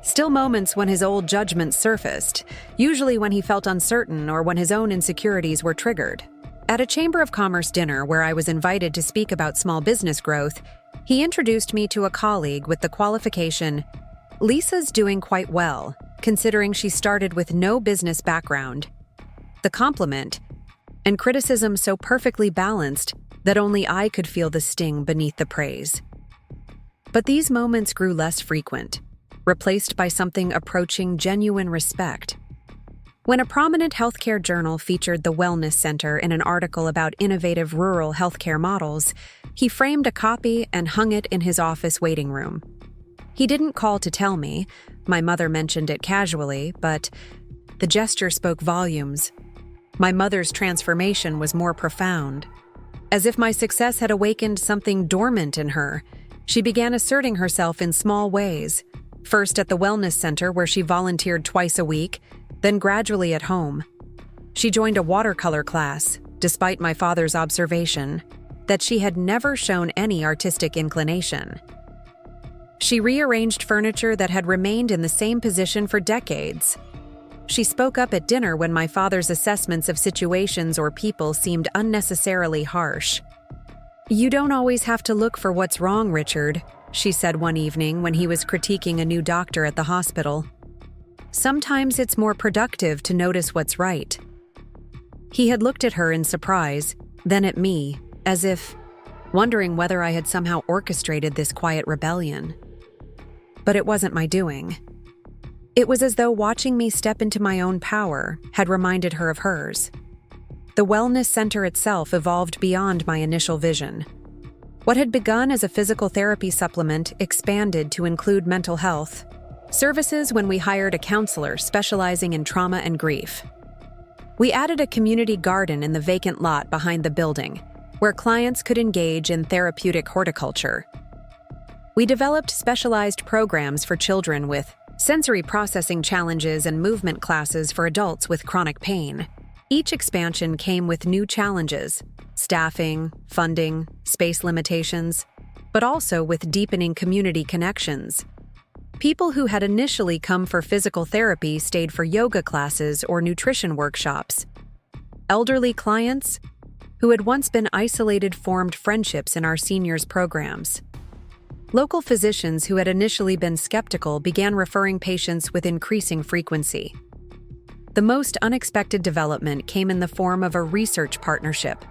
still moments when his old judgments surfaced, usually when he felt uncertain or when his own insecurities were triggered. At a Chamber of Commerce dinner where I was invited to speak about small business growth, he introduced me to a colleague with the qualification, "Lisa's doing quite well, considering she started with no business background." The compliment and criticism so perfectly balanced that only I could feel the sting beneath the praise. But these moments grew less frequent, replaced by something approaching genuine respect. When a prominent healthcare journal featured the Wellness Center in an article about innovative rural healthcare models, he framed a copy and hung it in his office waiting room. He didn't call to tell me, my mother mentioned it casually, but the gesture spoke volumes. My mother's transformation was more profound. As if my success had awakened something dormant in her, she began asserting herself in small ways, first at the Wellness Center where she volunteered twice a week, then gradually at home. She joined a watercolor class, despite my father's observation that she had never shown any artistic inclination. She rearranged furniture that had remained in the same position for decades. She spoke up at dinner when my father's assessments of situations or people seemed unnecessarily harsh. "You don't always have to look for what's wrong, Richard," she said one evening when he was critiquing a new doctor at the hospital. "Sometimes it's more productive to notice what's right." He had looked at her in surprise, then at me, as if wondering whether I had somehow orchestrated this quiet rebellion. But it wasn't my doing. It was as though watching me step into my own power had reminded her of hers. The Wellness Center itself evolved beyond my initial vision. What had begun as a physical therapy supplement expanded to include mental health services when we hired a counselor specializing in trauma and grief. We added a community garden in the vacant lot behind the building, where clients could engage in therapeutic horticulture. We developed specialized programs for children with sensory processing challenges and movement classes for adults with chronic pain. Each expansion came with new challenges: staffing, funding, space limitations. but also with deepening community connections. People who had initially come for physical therapy stayed for yoga classes or nutrition workshops. Elderly clients who had once been isolated formed friendships in our seniors' programs. Local physicians who had initially been skeptical began referring patients with increasing frequency. The most unexpected development came in the form of a research partnership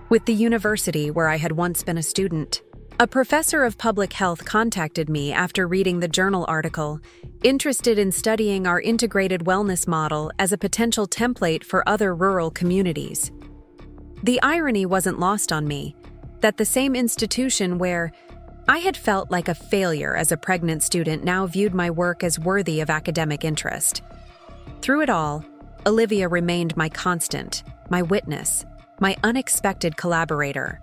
with the university where I had once been a student. A professor of public health contacted me after reading the journal article, interested in studying our integrated wellness model as a potential template for other rural communities. The irony wasn't lost on me that the same institution where I had felt like a failure as a pregnant student now viewed my work as worthy of academic interest. Through it all, Olivia remained my constant, my witness, my unexpected collaborator.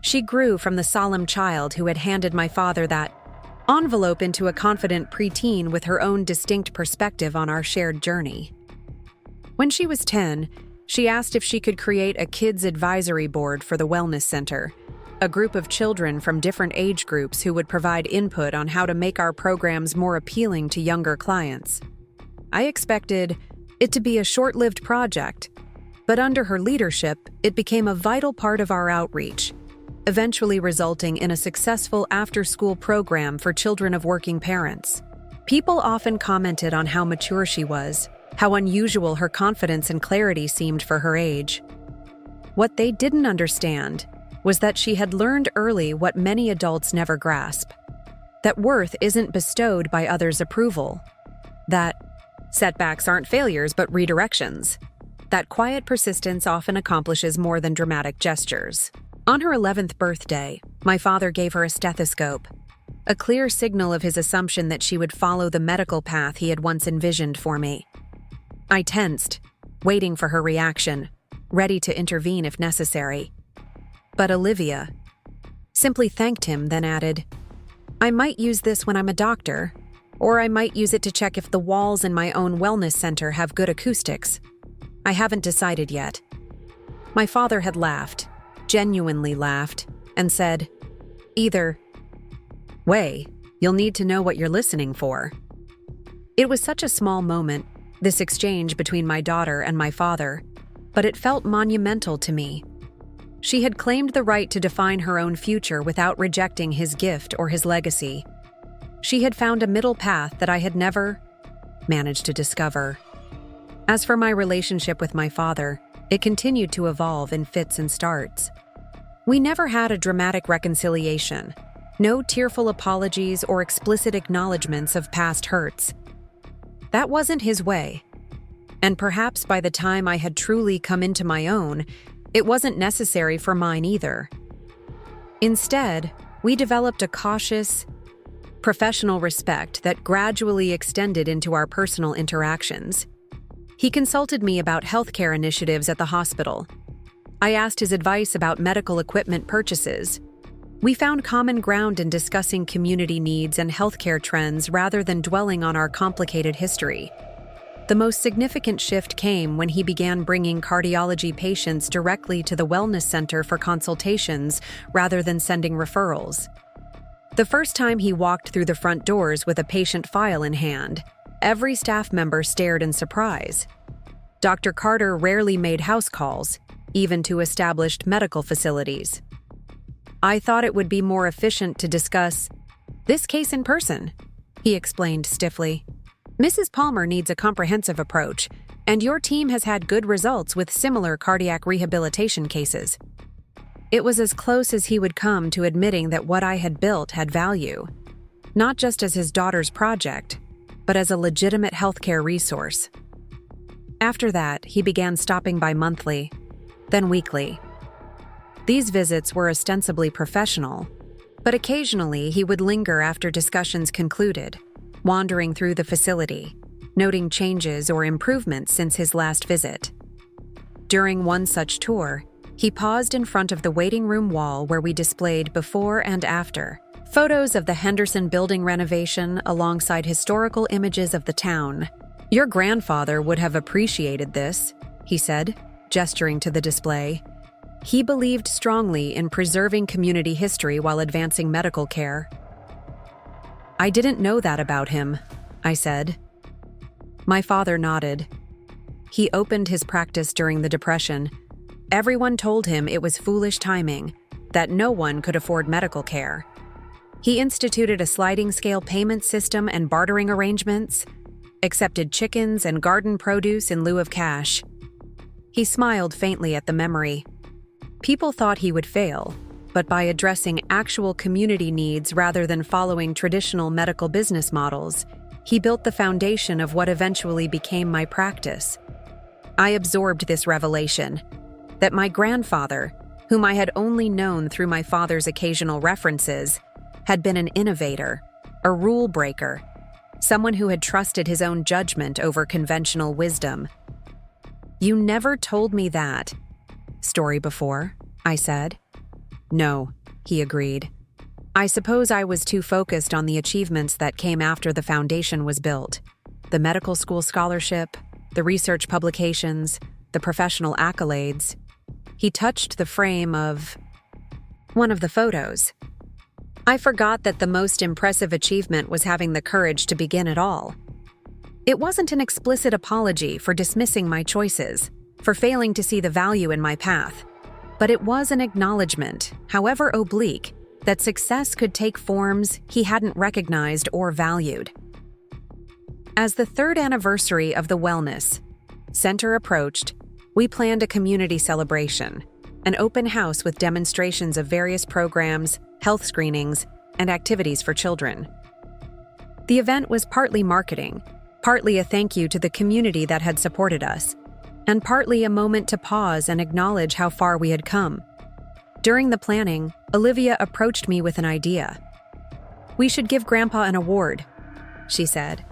She grew from the solemn child who had handed my father that envelope into a confident preteen with her own distinct perspective on our shared journey. When she was 10, she asked if she could create a kids' advisory board for the Wellness Center, a group of children from different age groups who would provide input on how to make our programs more appealing to younger clients. I expected it to be a short-lived project, but under her leadership, it became a vital part of our outreach, eventually resulting in a successful after-school program for children of working parents. People often commented on how mature she was, how unusual her confidence and clarity seemed for her age. What they didn't understand was that she had learned early what many adults never grasp: that worth isn't bestowed by others' approval, that setbacks aren't failures but redirections, that quiet persistence often accomplishes more than dramatic gestures. On her 11th birthday, my father gave her a stethoscope, a clear signal of his assumption that she would follow the medical path he had once envisioned for me. I tensed, waiting for her reaction, ready to intervene if necessary. But Olivia simply thanked him, then added, "I might use this when I'm a doctor, or I might use it to check if the walls in my own wellness center have good acoustics. I haven't decided yet." My father had laughed, genuinely laughed, and said, "Either way, you'll need to know what you're listening for." It was such a small moment, this exchange between my daughter and my father, but it felt monumental to me. She had claimed the right to define her own future without rejecting his gift or his legacy. She had found a middle path that I had never managed to discover. As for my relationship with my father, it continued to evolve in fits and starts. We never had a dramatic reconciliation, no tearful apologies or explicit acknowledgments of past hurts. That wasn't his way, and perhaps by the time I had truly come into my own, it wasn't necessary for mine either. Instead, we developed a cautious, professional respect that gradually extended into our personal interactions. He consulted me about healthcare initiatives at the hospital. I asked his advice about medical equipment purchases. We found common ground in discussing community needs and healthcare trends rather than dwelling on our complicated history. The most significant shift came when he began bringing cardiology patients directly to the wellness center for consultations rather than sending referrals. The first time he walked through the front doors with a patient file in hand, every staff member stared in surprise. Dr. Carter rarely made house calls, even to established medical facilities. "I thought it would be more efficient to discuss this case in person," he explained stiffly. "Mrs. Palmer needs a comprehensive approach, and your team has had good results with similar cardiac rehabilitation cases." It was as close as he would come to admitting that what I had built had value, not just as his daughter's project, but as a legitimate healthcare resource. After that, he began stopping by monthly, then weekly. These visits were ostensibly professional, but occasionally he would linger after discussions concluded, wandering through the facility, noting changes or improvements since his last visit. During one such tour, he paused in front of the waiting room wall where we displayed before and after photos of the Henderson building renovation alongside historical images of the town. "Your grandfather would have appreciated this," he said, gesturing to the display. He believed strongly in preserving community history while advancing medical care. I didn't know that about him, I said. My father nodded. He opened his practice during the Depression. Everyone told him it was foolish timing, that no one could afford medical care. He instituted a sliding scale payment system and bartering arrangements, accepted chickens and garden produce in lieu of cash. He smiled faintly at the memory. People thought he would fail, but by addressing actual community needs rather than following traditional medical business models, he built the foundation of what eventually became my practice. I absorbed this revelation, that my grandfather, whom I had only known through my father's occasional references, had been an innovator, a rule breaker, someone who had trusted his own judgment over conventional wisdom. You never told me that story before, I said. No, he agreed. I suppose I was too focused on the achievements that came after the foundation was built. The medical school scholarship, the research publications, the professional accolades. He touched the frame of one of the photos. I forgot that the most impressive achievement was having the courage to begin at all. It wasn't an explicit apology for dismissing my choices, for failing to see the value in my path, but it was an acknowledgement, however oblique, that success could take forms he hadn't recognized or valued. As the third anniversary of the Wellness Center approached, we planned a community celebration, an open house with demonstrations of various programs, health screenings, and activities for children. The event was partly marketing, partly a thank you to the community that had supported us, and partly a moment to pause and acknowledge how far we had come. During the planning, Olivia approached me with an idea. "We should give Grandpa an award," she said,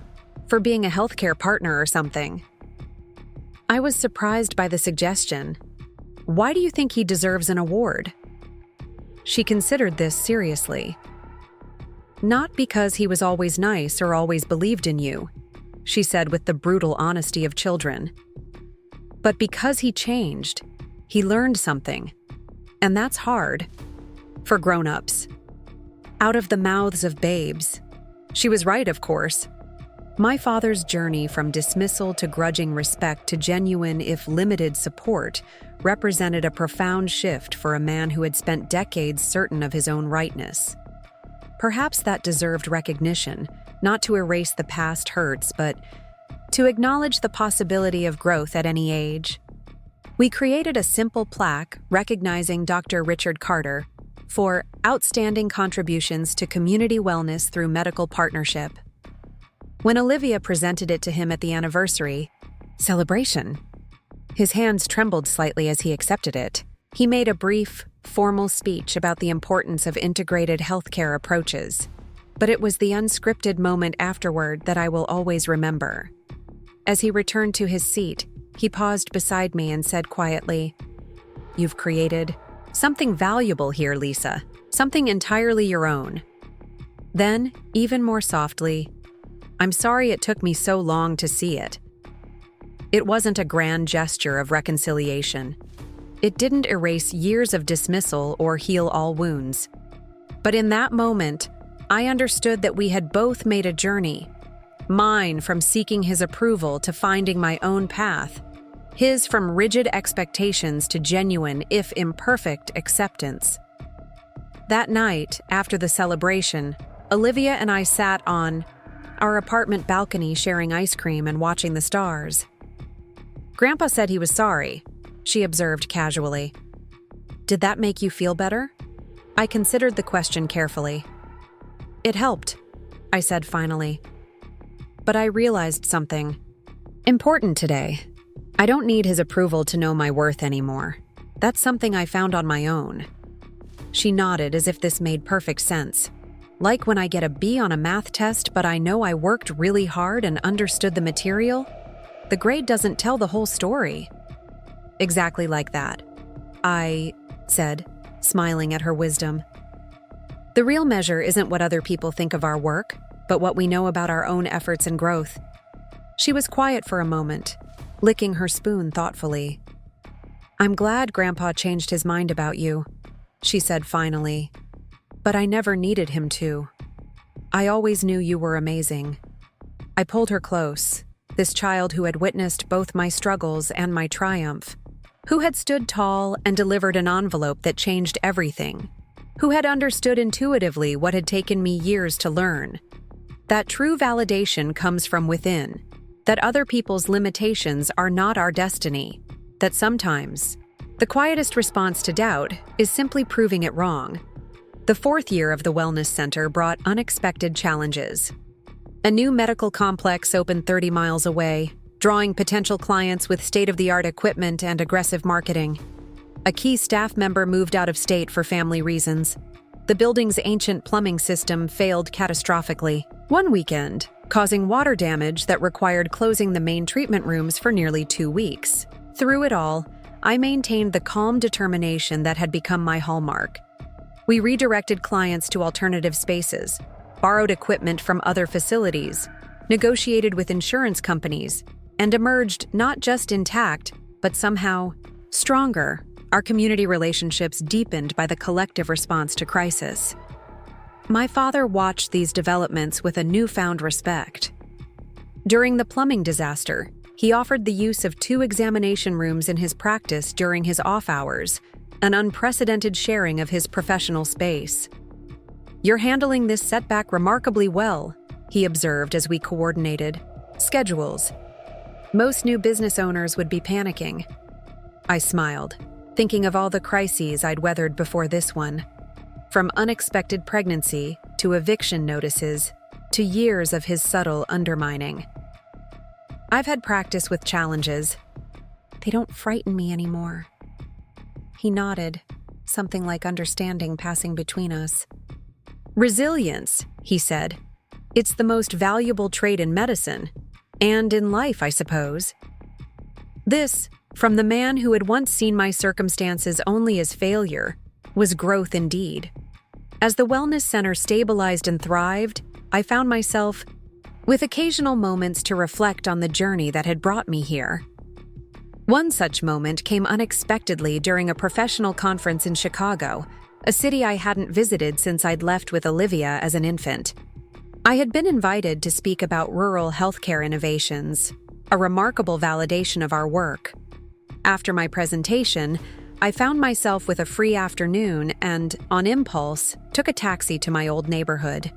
"for being a healthcare partner or something." I was surprised by the suggestion. "Why do you think he deserves an award?" She considered this seriously. "Not because he was always nice or always believed in you," she said with the brutal honesty of children. "But because he changed. He learned something. And that's hard. For grown-ups. Out of the mouths of babes." She was right, of course. My father's journey from dismissal to grudging respect to genuine, if limited, support represented a profound shift for a man who had spent decades certain of his own rightness. Perhaps that deserved recognition, not to erase the past hurts, but to acknowledge the possibility of growth at any age. We created a simple plaque recognizing Dr. Richard Carter for outstanding contributions to community wellness through medical partnership. When Olivia presented it to him at the anniversary celebration, his hands trembled slightly as he accepted it. He made a brief, formal speech about the importance of integrated healthcare approaches, but it was the unscripted moment afterward that I will always remember. As he returned to his seat, he paused beside me and said quietly, "You've created something valuable here, Lisa, something entirely your own." Then, even more softly, "I'm sorry it took me so long to see it." It wasn't a grand gesture of reconciliation. It didn't erase years of dismissal or heal all wounds. But in that moment, I understood that we had both made a journey. Mine from seeking his approval to finding my own path. His from rigid expectations to genuine, if imperfect, acceptance. That night, after the celebration, Olivia and I sat on our apartment balcony sharing ice cream and watching the stars. "Grandpa said he was sorry," she observed casually. "Did that make you feel better?" I considered the question carefully. "It helped," I said finally. But I realized something important today. I don't need his approval to know my worth anymore. That's something I found on my own. She nodded as if this made perfect sense. Like when I get a B on a math test, but I know I worked really hard and understood the material, the grade doesn't tell the whole story. Exactly like that, I said, smiling at her wisdom. The real measure isn't what other people think of our work, but what we know about our own efforts and growth. She was quiet for a moment, licking her spoon thoughtfully. "I'm glad Grandpa changed his mind about you," she said finally. "But I never needed him to. I always knew you were amazing." I pulled her close, this child who had witnessed both my struggles and my triumph, who had stood tall and delivered an envelope that changed everything, who had understood intuitively what had taken me years to learn. That true validation comes from within, that other people's limitations are not our destiny, that sometimes the quietest response to doubt is simply proving it wrong. The 4th year of the Wellness Center brought unexpected challenges. A new medical complex opened 30 miles away, drawing potential clients with state-of-the-art equipment and aggressive marketing. A key staff member moved out of state for family reasons. The building's ancient plumbing system failed catastrophically one weekend, causing water damage that required closing the main treatment rooms for nearly 2 weeks. Through it all, I maintained the calm determination that had become my hallmark. We redirected clients to alternative spaces, borrowed equipment from other facilities, negotiated with insurance companies, and emerged not just intact, but somehow stronger. Our community relationships deepened by the collective response to crisis. My father watched these developments with a newfound respect. During the plumbing disaster, he offered the use of 2 examination rooms in his practice during his off hours, an unprecedented sharing of his professional space. "You're handling this setback remarkably well," he observed as we coordinated schedules. "Most new business owners would be panicking." I smiled, thinking of all the crises I'd weathered before this one. From unexpected pregnancy to eviction notices to years of his subtle undermining. "I've had practice with challenges. They don't frighten me anymore." He nodded, something like understanding passing between us. "Resilience," he said. "It's the most valuable trait in medicine, and in life, I suppose." This, from the man who had once seen my circumstances only as failure, was growth indeed. As the Wellness Center stabilized and thrived, I found myself with occasional moments to reflect on the journey that had brought me here. One such moment came unexpectedly during a professional conference in Chicago, a city I hadn't visited since I'd left with Olivia as an infant. I had been invited to speak about rural healthcare innovations, a remarkable validation of our work. After my presentation, I found myself with a free afternoon and, on impulse, took a taxi to my old neighborhood.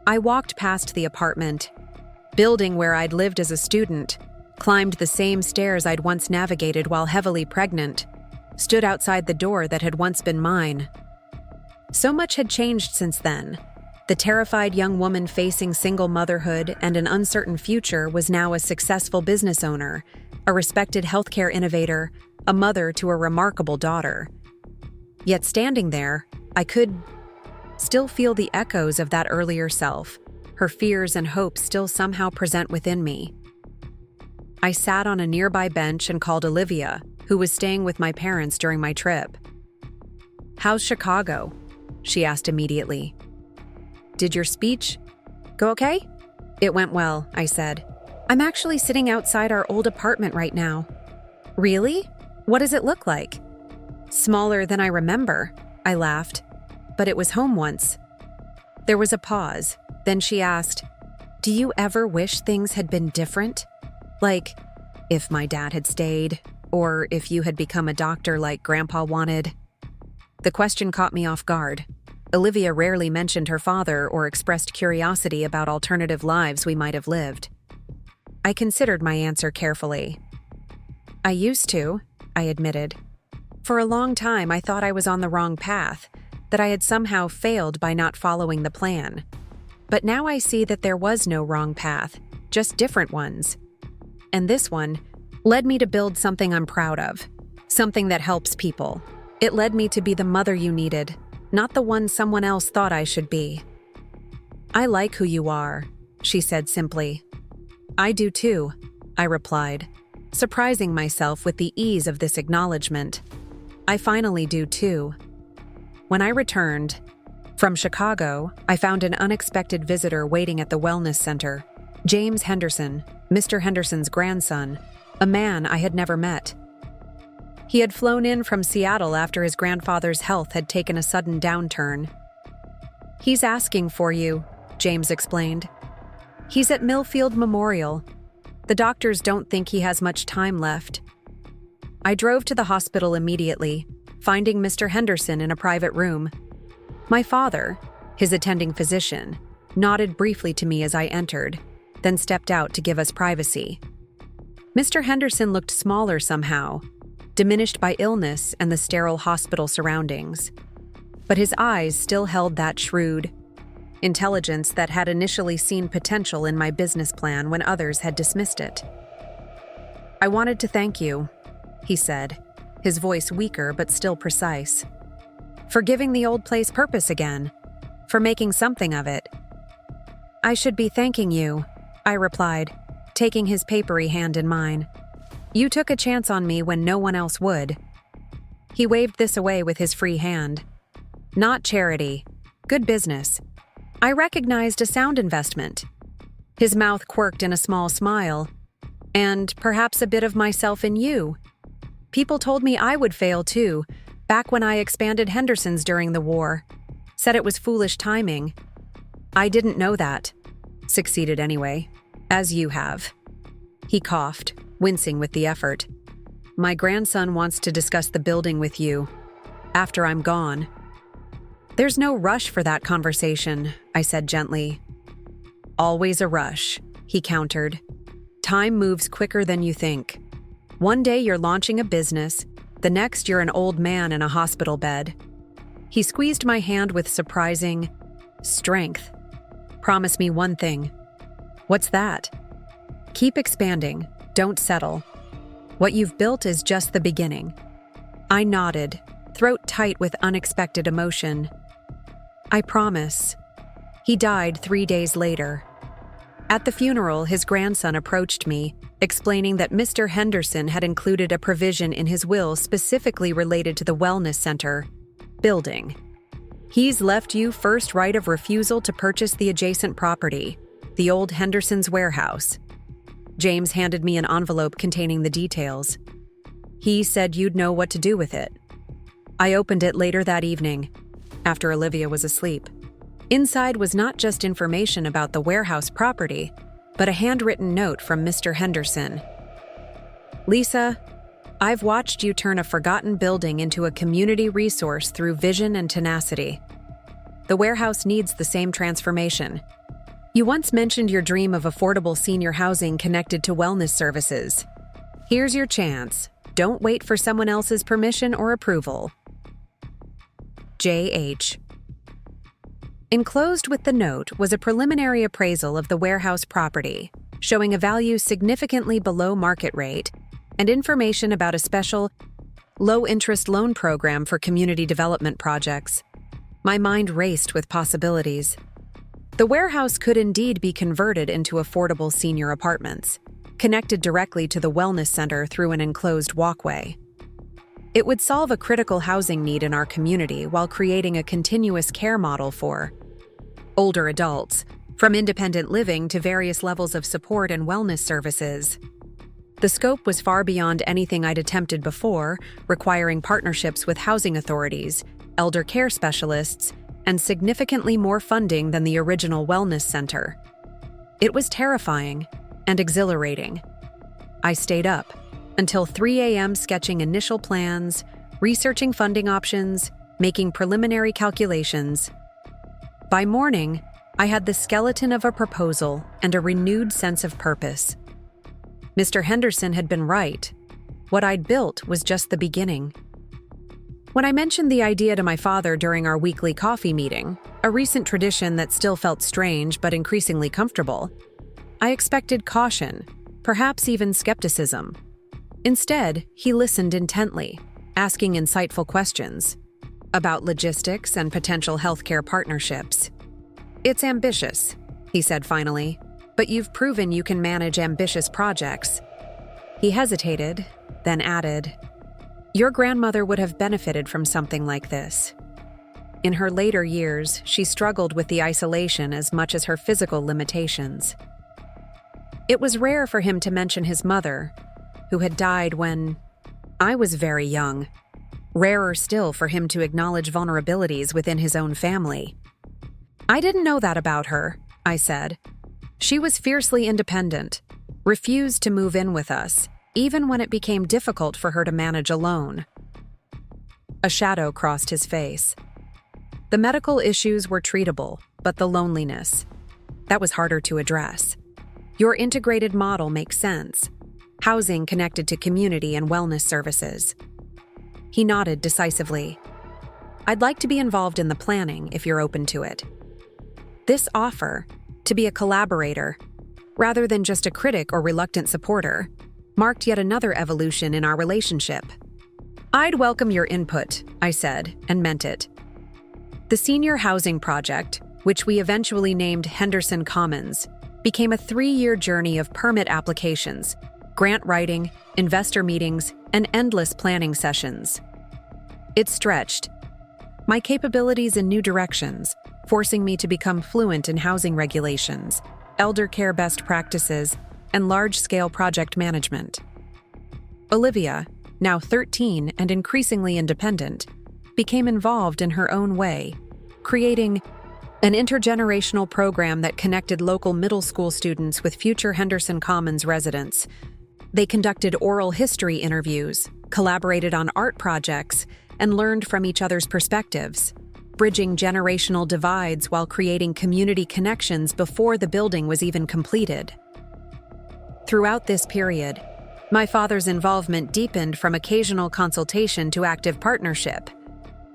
I walked past the apartment building where I'd lived as a student, climbed the same stairs I'd once navigated while heavily pregnant, stood outside the door that had once been mine. So much had changed since then. The terrified young woman facing single motherhood and an uncertain future was now a successful business owner, a respected healthcare innovator, a mother to a remarkable daughter. Yet standing there, I could still feel the echoes of that earlier self, her fears and hopes still somehow present within me. I sat on a nearby bench and called Olivia, who was staying with my parents during my trip. "How's Chicago?" she asked immediately. "Did your speech go okay?" "It went well," I said. "I'm actually sitting outside our old apartment right now." "Really? What does it look like?" "Smaller than I remember," I laughed. "But it was home once." There was a pause. Then she asked, "Do you ever wish things had been different? Like, if my dad had stayed, or if you had become a doctor like Grandpa wanted?" The question caught me off guard. Olivia rarely mentioned her father or expressed curiosity about alternative lives we might have lived. I considered my answer carefully. "I used to," I admitted. "For a long time, I thought I was on the wrong path, that I had somehow failed by not following the plan. But now I see that there was no wrong path, just different ones. And this one led me to build something I'm proud of, something that helps people. It led me to be the mother you needed, not the one someone else thought I should be." "I like who you are," she said simply. "I do too," I replied, surprising myself with the ease of this acknowledgement. "I finally do too." When I returned from Chicago, I found an unexpected visitor waiting at the Wellness Center, James Henderson, Mr. Henderson's grandson, a man I had never met. He had flown in from Seattle after his grandfather's health had taken a sudden downturn. "He's asking for you," James explained. "He's at Millfield Memorial. The doctors don't think he has much time left." I drove to the hospital immediately, finding Mr. Henderson in a private room. My father, his attending physician, nodded briefly to me as I entered, then stepped out to give us privacy. Mr. Henderson looked smaller somehow, diminished by illness and the sterile hospital surroundings. But his eyes still held that shrewd intelligence that had initially seen potential in my business plan when others had dismissed it. "I wanted to thank you," he said, his voice weaker but still precise, "for giving the old place purpose again, for making something of it." "I should be thanking you," I replied, taking his papery hand in mine. "You took a chance on me when no one else would." He waved this away with his free hand. "Not charity. Good business. I recognized a sound investment." His mouth quirked in a small smile. "And perhaps a bit of myself in you. People told me I would fail too, back when I expanded Henderson's during the war. Said it was foolish timing. I didn't know that. Succeeded anyway, as you have." He coughed, wincing with the effort. "My grandson wants to discuss the building with you, after I'm gone." "There's no rush for that conversation," I said gently. "Always a rush," he countered. "Time moves quicker than you think. One day you're launching a business, the next you're an old man in a hospital bed." He squeezed my hand with surprising strength. "Promise me one thing." "What's that?" "Keep expanding. Don't settle. What you've built is just the beginning." I nodded, throat tight with unexpected emotion. "I promise." He died 3 days later. At the funeral, his grandson approached me, explaining that Mr. Henderson had included a provision in his will specifically related to the wellness center building. "He's left you first right of refusal to purchase the adjacent property, the old Henderson's warehouse." James handed me an envelope containing the details. "He said you'd know what to do with it." I opened it later that evening, after Olivia was asleep. Inside was not just information about the warehouse property, but a handwritten note from Mr. Henderson. "Lisa, I've watched you turn a forgotten building into a community resource through vision and tenacity. The warehouse needs the same transformation. You once mentioned your dream of affordable senior housing connected to wellness services. Here's your chance. Don't wait for someone else's permission or approval. J.H." Enclosed with the note was a preliminary appraisal of the warehouse property, showing a value significantly below market rate, and information about a special, low-interest loan program for community development projects. My mind raced with possibilities. The warehouse could indeed be converted into affordable senior apartments, connected directly to the wellness center through an enclosed walkway. It would solve a critical housing need in our community while creating a continuous care model for older adults, from independent living to various levels of support and wellness services. The scope was far beyond anything I'd attempted before, requiring partnerships with housing authorities, elder care specialists, and significantly more funding than the original wellness center. It was terrifying and exhilarating. I stayed up until 3 a.m. sketching initial plans, researching funding options, making preliminary calculations. By morning, I had the skeleton of a proposal and a renewed sense of purpose. Mr. Henderson had been right. What I'd built was just the beginning. When I mentioned the idea to my father during our weekly coffee meeting, a recent tradition that still felt strange but increasingly comfortable, I expected caution, perhaps even skepticism. Instead, he listened intently, asking insightful questions about logistics and potential healthcare partnerships. "It's ambitious," he said finally, "but you've proven you can manage ambitious projects." He hesitated, then added, "Your grandmother would have benefited from something like this." In her later years, she struggled with the isolation as much as her physical limitations. It was rare for him to mention his mother, who had died when I was very young. Rarer still for him to acknowledge vulnerabilities within his own family. I didn't know that about her, I said. She was fiercely independent, refused to move in with us, even when it became difficult for her to manage alone. A shadow crossed his face. The medical issues were treatable, but the loneliness, that was harder to address. Your integrated model makes sense. Housing connected to community and wellness services. He nodded decisively. I'd like to be involved in the planning if you're open to it. This offer, to be a collaborator, rather than just a critic or reluctant supporter, marked yet another evolution in our relationship. I'd welcome your input, I said, and meant it. The senior housing project, which we eventually named Henderson Commons, became a 3-year journey of permit applications, grant writing, investor meetings, and endless planning sessions. It stretched my capabilities in new directions, forcing me to become fluent in housing regulations, elder care best practices, and large-scale project management. Olivia, now 13 and increasingly independent, became involved in her own way, creating an intergenerational program that connected local middle school students with future Henderson Commons residents. They conducted oral history interviews, collaborated on art projects, and learned from each other's perspectives, bridging generational divides while creating community connections before the building was even completed. Throughout this period, my father's involvement deepened from occasional consultation to active partnership.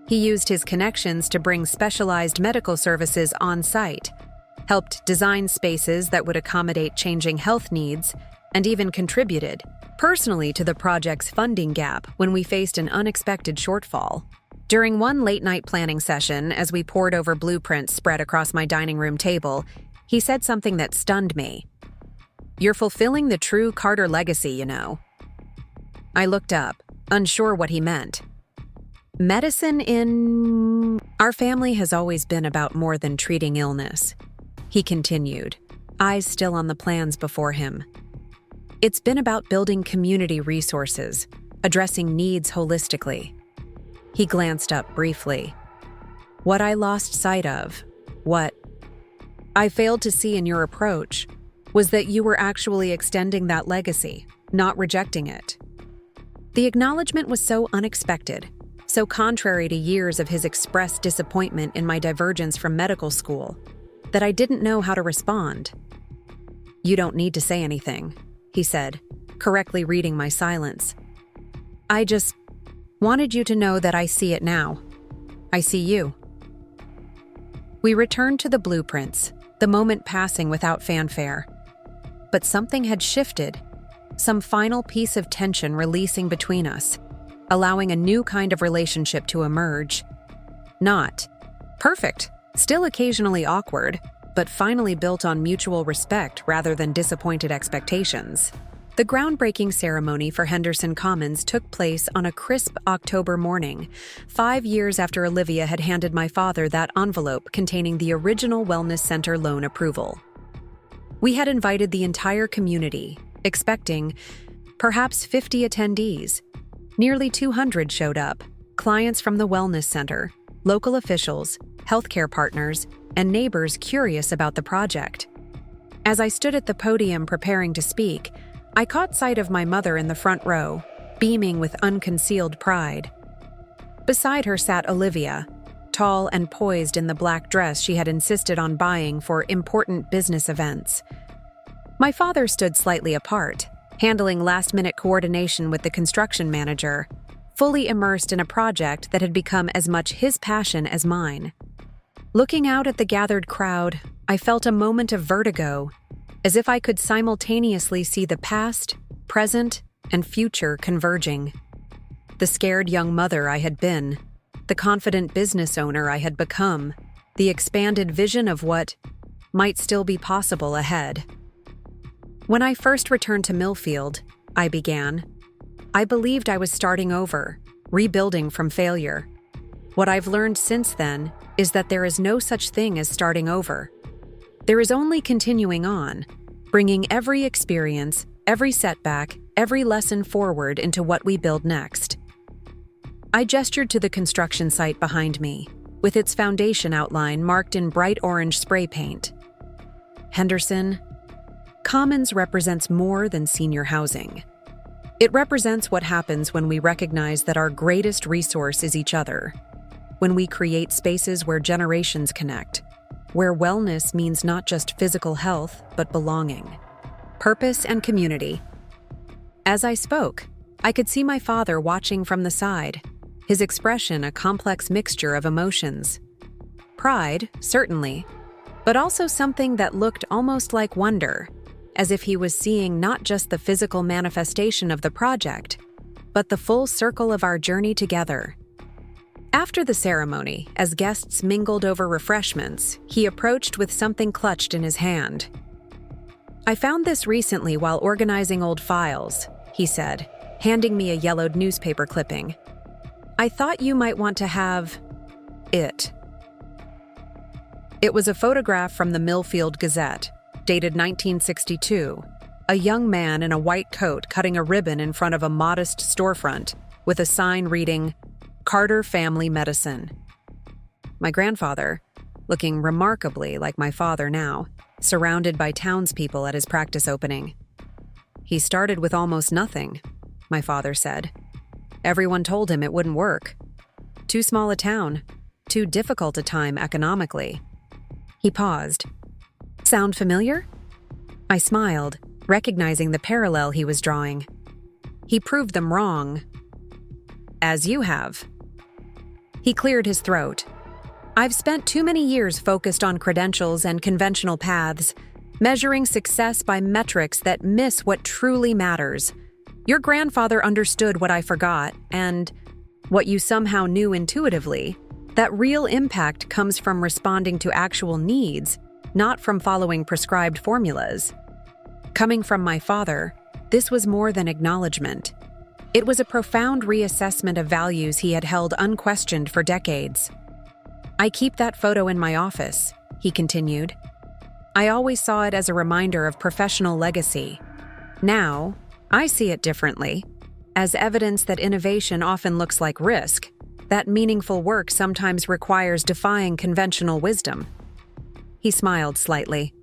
He used his connections to bring specialized medical services on site, helped design spaces that would accommodate changing health needs, and even contributed personally to the project's funding gap when we faced an unexpected shortfall. During one late-night planning session, as we pored over blueprints spread across my dining room table, he said something that stunned me. "You're fulfilling the true Carter legacy, you know." I looked up, unsure what he meant. Medicine in... Our family has always been about more than treating illness, he continued, eyes still on the plans before him. It's been about building community resources, addressing needs holistically. He glanced up briefly. What I lost sight of, what I failed to see in your approach, was that you were actually extending that legacy, not rejecting it. The acknowledgement was so unexpected, so contrary to years of his expressed disappointment in my divergence from medical school, that I didn't know how to respond. You don't need to say anything, he said, correctly reading my silence. I just wanted you to know that I see it now. I see you. We returned to the blueprints, the moment passing without fanfare. But something had shifted, some final piece of tension releasing between us, allowing a new kind of relationship to emerge. Not perfect, still occasionally awkward, but finally built on mutual respect rather than disappointed expectations. The groundbreaking ceremony for Henderson Commons took place on a crisp October morning, 5 years after Olivia had handed my father that envelope containing the original Wellness Center loan approval. We had invited the entire community, expecting perhaps 50 attendees. Nearly 200 showed up, clients from the Wellness Center, local officials, healthcare partners, and neighbors curious about the project. As I stood at the podium preparing to speak, I caught sight of my mother in the front row, beaming with unconcealed pride. Beside her sat Olivia, tall and poised in the black dress she had insisted on buying for important business events. My father stood slightly apart, handling last-minute coordination with the construction manager, fully immersed in a project that had become as much his passion as mine. Looking out at the gathered crowd, I felt a moment of vertigo, as if I could simultaneously see the past, present, and future converging. The scared young mother I had been, the confident business owner I had become, the expanded vision of what might still be possible ahead. When I first returned to Millfield, I began, I believed I was starting over, rebuilding from failure. What I've learned since then is that there is no such thing as starting over. There is only continuing on, bringing every experience, every setback, every lesson forward into what we build next. I gestured to the construction site behind me, with its foundation outline marked in bright orange spray paint. Henderson, Commons represents more than senior housing. It represents what happens when we recognize that our greatest resource is each other, when we create spaces where generations connect, where wellness means not just physical health, but belonging, purpose, and community. As I spoke, I could see my father watching from the side, his expression a complex mixture of emotions. Pride, certainly, but also something that looked almost like wonder, as if he was seeing not just the physical manifestation of the project, but the full circle of our journey together. After the ceremony, as guests mingled over refreshments, he approached with something clutched in his hand. "I found this recently while organizing old files," he said, handing me a yellowed newspaper clipping. "I thought you might want to have it." It was a photograph from the Millfield Gazette, dated 1962, a young man in a white coat cutting a ribbon in front of a modest storefront with a sign reading, "Carter Family Medicine." My grandfather, looking remarkably like my father now, surrounded by townspeople at his practice opening. "He started with almost nothing," my father said. "Everyone told him it wouldn't work. Too small a town, too difficult a time economically." He paused. "Sound familiar?" I smiled, recognizing the parallel he was drawing. "He proved them wrong. As you have." He cleared his throat. "I've spent too many years focused on credentials and conventional paths, measuring success by metrics that miss what truly matters. Your grandfather understood what I forgot, and what you somehow knew intuitively, that real impact comes from responding to actual needs, not from following prescribed formulas." Coming from my father, this was more than acknowledgement. It was a profound reassessment of values he had held unquestioned for decades. "I keep that photo in my office," he continued. "I always saw it as a reminder of professional legacy. Now, I see it differently, as evidence that innovation often looks like risk, that meaningful work sometimes requires defying conventional wisdom." He smiled slightly.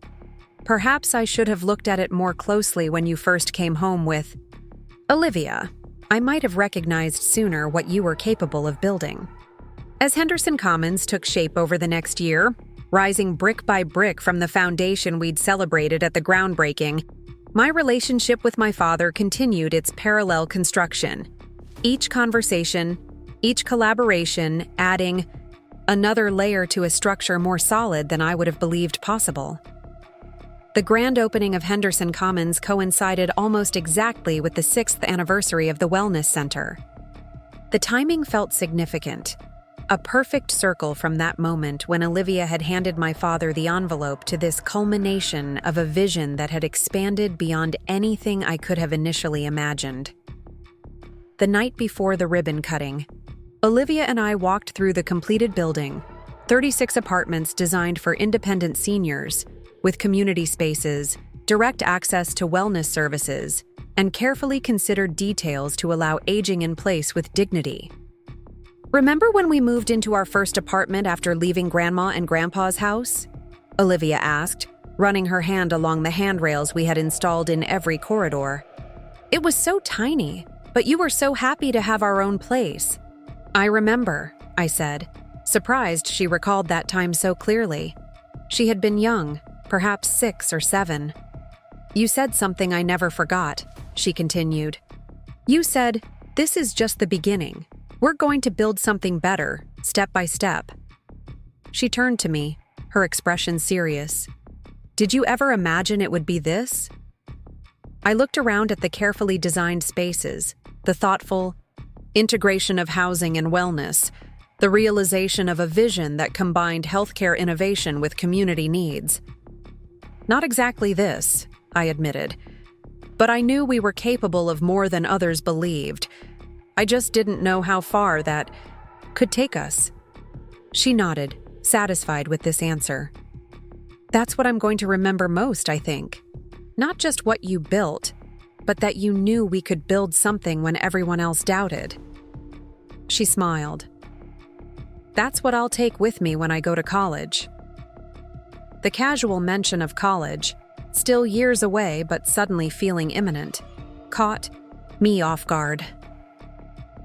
"Perhaps I should have looked at it more closely when you first came home with, 'Olivia, I might have recognized sooner what you were capable of building.'" As Henderson Commons took shape over the next year, rising brick by brick from the foundation we'd celebrated at the groundbreaking, my relationship with my father continued its parallel construction. Each conversation, each collaboration adding another layer to a structure more solid than I would have believed possible. The grand opening of Henderson Commons coincided almost exactly with the 6th anniversary of the Wellness Center. The timing felt significant, a perfect circle from that moment when Olivia had handed my father the envelope to this culmination of a vision that had expanded beyond anything I could have initially imagined. The night before the ribbon cutting, Olivia and I walked through the completed building, 36 apartments designed for independent seniors, with community spaces, direct access to wellness services, and carefully considered details to allow aging in place with dignity. "Remember when we moved into our first apartment after leaving Grandma and Grandpa's house?" Olivia asked, running her hand along the handrails we had installed in every corridor. "It was so tiny, but you were so happy to have our own place." "I remember," I said, surprised she recalled that time so clearly. She had been young, perhaps 6 or 7. "You said something I never forgot," she continued. "You said, 'This is just the beginning. We're going to build something better, step by step.'" She turned to me, her expression serious. "Did you ever imagine it would be this?" I looked around at the carefully designed spaces, the thoughtful integration of housing and wellness, the realization of a vision that combined healthcare innovation with community needs. "Not exactly this," I admitted, "but I knew we were capable of more than others believed. I just didn't know how far that could take us." She nodded, satisfied with this answer. "That's what I'm going to remember most, I think. Not just what you built, but that you knew we could build something when everyone else doubted. She smiled. That's what I'll take with me when I go to college. The casual mention of college, still years away but suddenly feeling imminent, caught me off guard.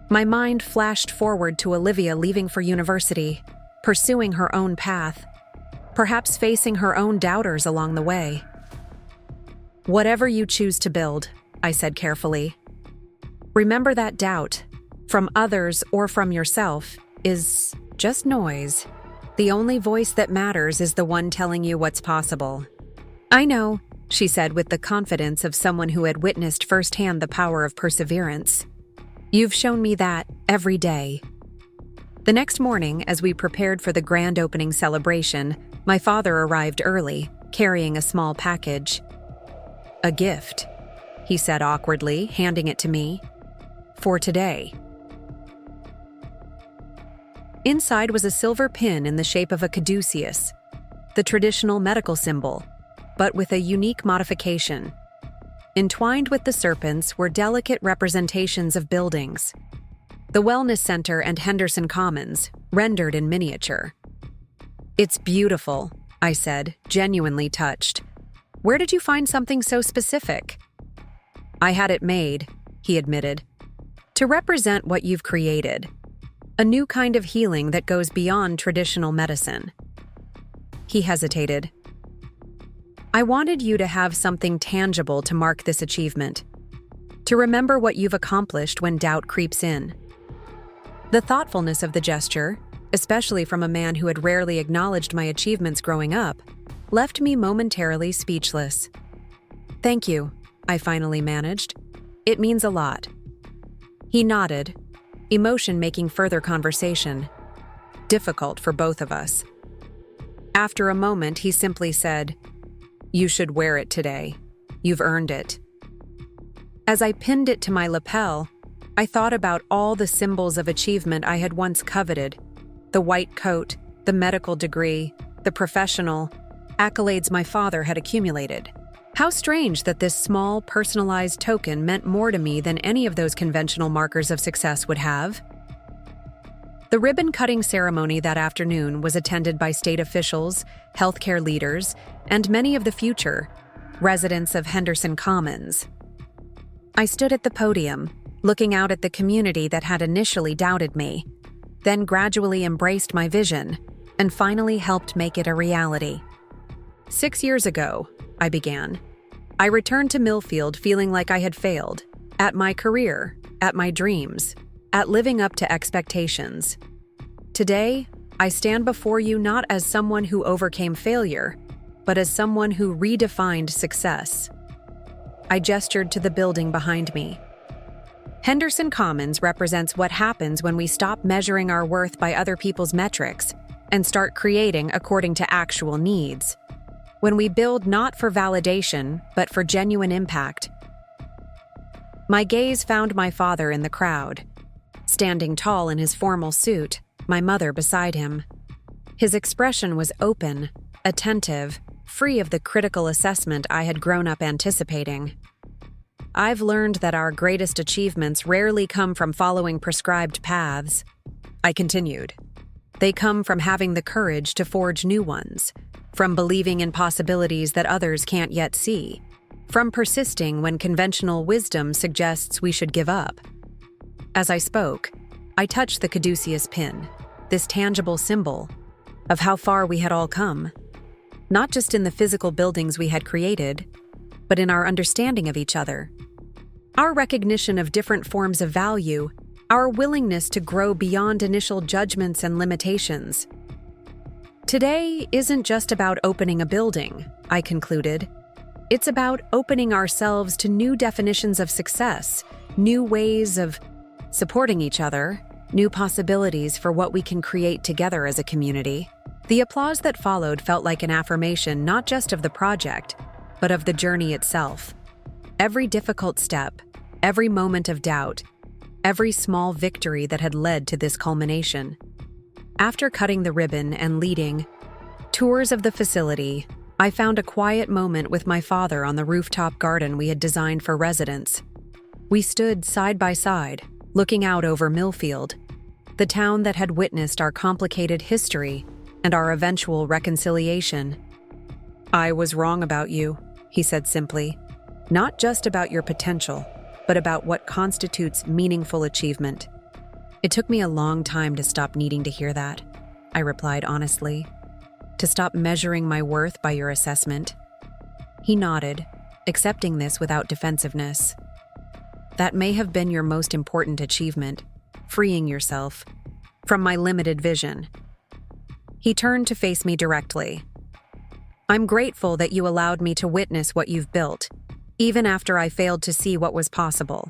My mind flashed forward to Olivia leaving for university, pursuing her own path, perhaps facing her own doubters along the way. Whatever you choose to build, I said carefully, remember that doubt, from others or from yourself, is just noise. The only voice that matters is the one telling you what's possible. I know, she said with the confidence of someone who had witnessed firsthand the power of perseverance. You've shown me that every day. The next morning, as we prepared for the grand opening celebration, my father arrived early, carrying a small package. A gift, he said awkwardly, handing it to me. For today. Inside was a silver pin in the shape of a caduceus, the traditional medical symbol, but with a unique modification. Entwined with the serpents were delicate representations of buildings. The Wellness Center and Henderson Commons, rendered in miniature. It's beautiful, I said, genuinely touched. Where did you find something so specific? I had it made, he admitted, to represent what you've created. A new kind of healing that goes beyond traditional medicine. He hesitated. I wanted you to have something tangible to mark this achievement, to remember what you've accomplished when doubt creeps in. The thoughtfulness of the gesture, especially from a man who had rarely acknowledged my achievements growing up, left me momentarily speechless. Thank you, I finally managed. It means a lot. He nodded, emotion making further conversation difficult for both of us. After a moment, he simply said, You should wear it today. You've earned it. As I pinned it to my lapel, I thought about all the symbols of achievement I had once coveted. The white coat, the medical degree, the professional accolades my father had accumulated. How strange that this small, personalized token meant more to me than any of those conventional markers of success would have. The ribbon-cutting ceremony that afternoon was attended by state officials, healthcare leaders, and many of the future residents of Henderson Commons. I stood at the podium, looking out at the community that had initially doubted me, then gradually embraced my vision, and finally helped make it a reality. 6 years ago, I began. I returned to Millfield feeling like I had failed, at my career, at my dreams, at living up to expectations. Today, I stand before you not as someone who overcame failure, but as someone who redefined success. I gestured to the building behind me. Henderson Commons represents what happens when we stop measuring our worth by other people's metrics and start creating according to actual needs. When we build not for validation, but for genuine impact. My gaze found my father in the crowd, standing tall in his formal suit, my mother beside him. His expression was open, attentive, free of the critical assessment I had grown up anticipating. I've learned that our greatest achievements rarely come from following prescribed paths. I continued. They come from having the courage to forge new ones, from believing in possibilities that others can't yet see, from persisting when conventional wisdom suggests we should give up. As I spoke, I touched the caduceus pin, this tangible symbol of how far we had all come, not just in the physical buildings we had created, but in our understanding of each other. Our recognition of different forms of value, our willingness to grow beyond initial judgments and limitations. Today isn't just about opening a building, I concluded. It's about opening ourselves to new definitions of success, new ways of supporting each other, new possibilities for what we can create together as a community. The applause that followed felt like an affirmation not just of the project, but of the journey itself. Every difficult step, every moment of doubt, every small victory that had led to this culmination. After cutting the ribbon and leading tours of the facility, I found a quiet moment with my father on the rooftop garden we had designed for residents. We stood side by side, looking out over Millfield, the town that had witnessed our complicated history and our eventual reconciliation. "I was wrong about you," he said simply. "Not just about your potential, but about what constitutes meaningful achievement." "It took me a long time to stop needing to hear that," I replied honestly. "To stop measuring my worth by your assessment." He nodded, accepting this without defensiveness. "That may have been your most important achievement, freeing yourself from my limited vision." He turned to face me directly. "I'm grateful that you allowed me to witness what you've built, even after I failed to see what was possible.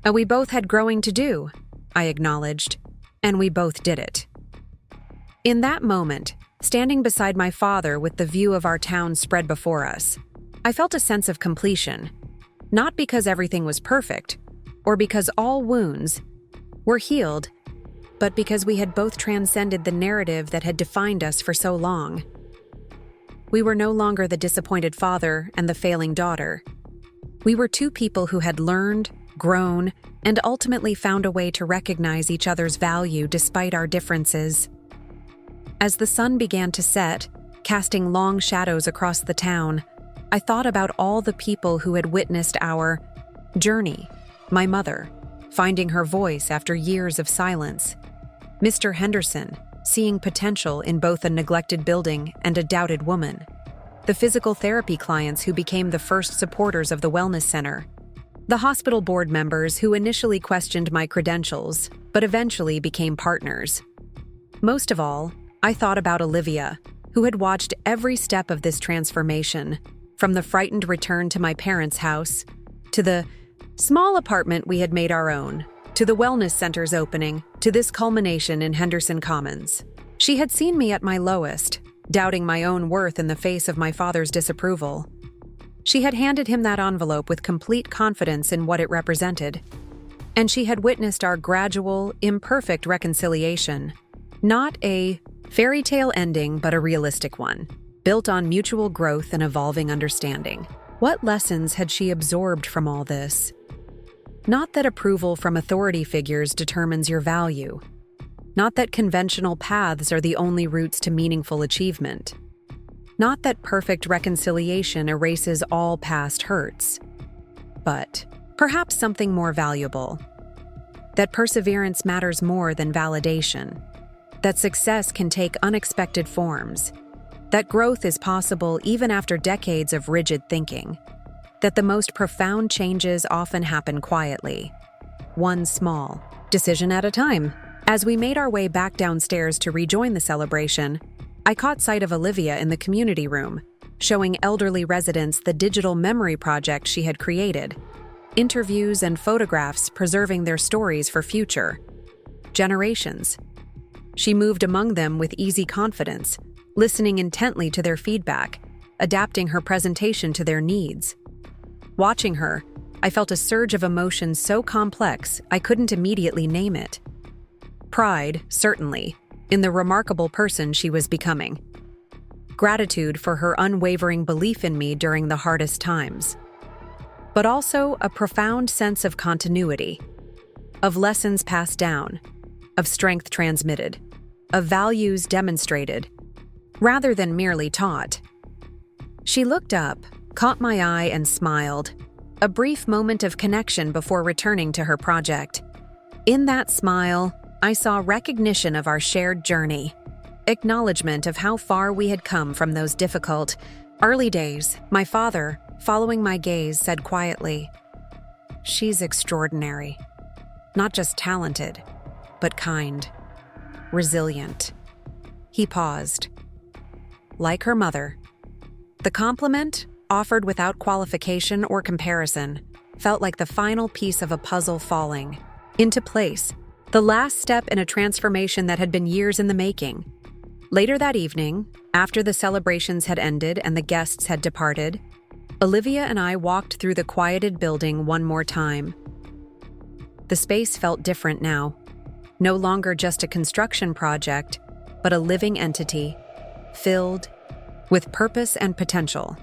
We both had growing to do," I acknowledged, "and we both did it." In that moment, standing beside my father with the view of our town spread before us, I felt a sense of completion, not because everything was perfect, or because all wounds were healed, but because we had both transcended the narrative that had defined us for so long. We were no longer the disappointed father and the failing daughter. We were two people who had learned, grown, and ultimately found a way to recognize each other's value despite our differences. As the sun began to set, casting long shadows across the town, I thought about all the people who had witnessed our journey. My mother, finding her voice after years of silence. Mr. Henderson, seeing potential in both a neglected building and a doubted woman. The physical therapy clients who became the first supporters of the wellness center. The hospital board members who initially questioned my credentials, but eventually became partners. Most of all, I thought about Olivia, who had watched every step of this transformation, from the frightened return to my parents' house, to the small apartment we had made our own, to the wellness center's opening, to this culmination in Henderson Commons. She had seen me at my lowest, doubting my own worth in the face of my father's disapproval. She had handed him that envelope with complete confidence in what it represented. And she had witnessed our gradual, imperfect reconciliation. Not a fairy tale ending, but a realistic one, built on mutual growth and evolving understanding. What lessons had she absorbed from all this? Not that approval from authority figures determines your value. Not that conventional paths are the only routes to meaningful achievement. Not that perfect reconciliation erases all past hurts. But perhaps something more valuable. That perseverance matters more than validation. That success can take unexpected forms. That growth is possible even after decades of rigid thinking. That the most profound changes often happen quietly. One small decision at a time. As we made our way back downstairs to rejoin the celebration, I caught sight of Olivia in the community room, showing elderly residents the digital memory project she had created. Interviews and photographs preserving their stories for future generations. She moved among them with easy confidence, listening intently to their feedback, adapting her presentation to their needs. Watching her, I felt a surge of emotion so complex I couldn't immediately name it. Pride, certainly, in the remarkable person she was becoming. Gratitude for her unwavering belief in me during the hardest times. But also a profound sense of continuity, of lessons passed down, of strength transmitted, of values demonstrated, rather than merely taught. She looked up, caught my eye, and smiled, a brief moment of connection before returning to her project. In that smile, I saw recognition of our shared journey, acknowledgement of how far we had come from those difficult, early days. My father, following my gaze, said quietly, "She's extraordinary. Not just talented, but kind, resilient." He paused. Like her mother. The compliment, offered without qualification or comparison, felt like the final piece of a puzzle falling into place, the last step in a transformation that had been years in the making. Later that evening, after the celebrations had ended and the guests had departed, Olivia and I walked through the quieted building one more time. The space felt different now, no longer just a construction project, but a living entity, filled, with purpose and potential.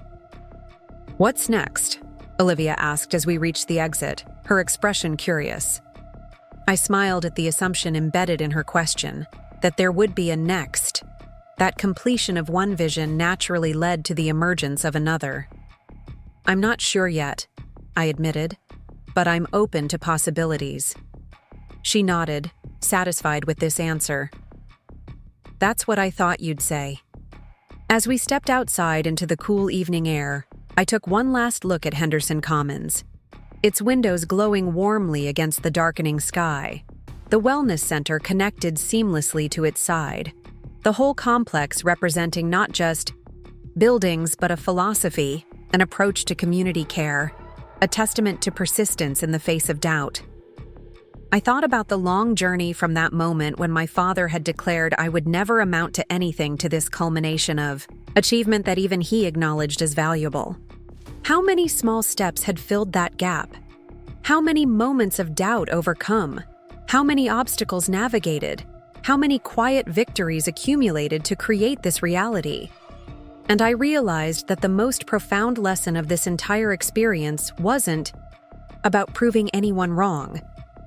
"What's next?" Olivia asked as we reached the exit, her expression curious. I smiled at the assumption embedded in her question, that there would be a next. That completion of one vision naturally led to the emergence of another. "I'm not sure yet," I admitted, "but I'm open to possibilities." She nodded, satisfied with this answer. "That's what I thought you'd say." As we stepped outside into the cool evening air, I took one last look at Henderson Commons, its windows glowing warmly against the darkening sky. The wellness center connected seamlessly to its side, the whole complex representing not just buildings but a philosophy, an approach to community care, a testament to persistence in the face of doubt. I thought about the long journey from that moment when my father had declared I would never amount to anything to this culmination of achievement that even he acknowledged as valuable. How many small steps had filled that gap? How many moments of doubt overcome? How many obstacles navigated? How many quiet victories accumulated to create this reality? And I realized that the most profound lesson of this entire experience wasn't about proving anyone wrong.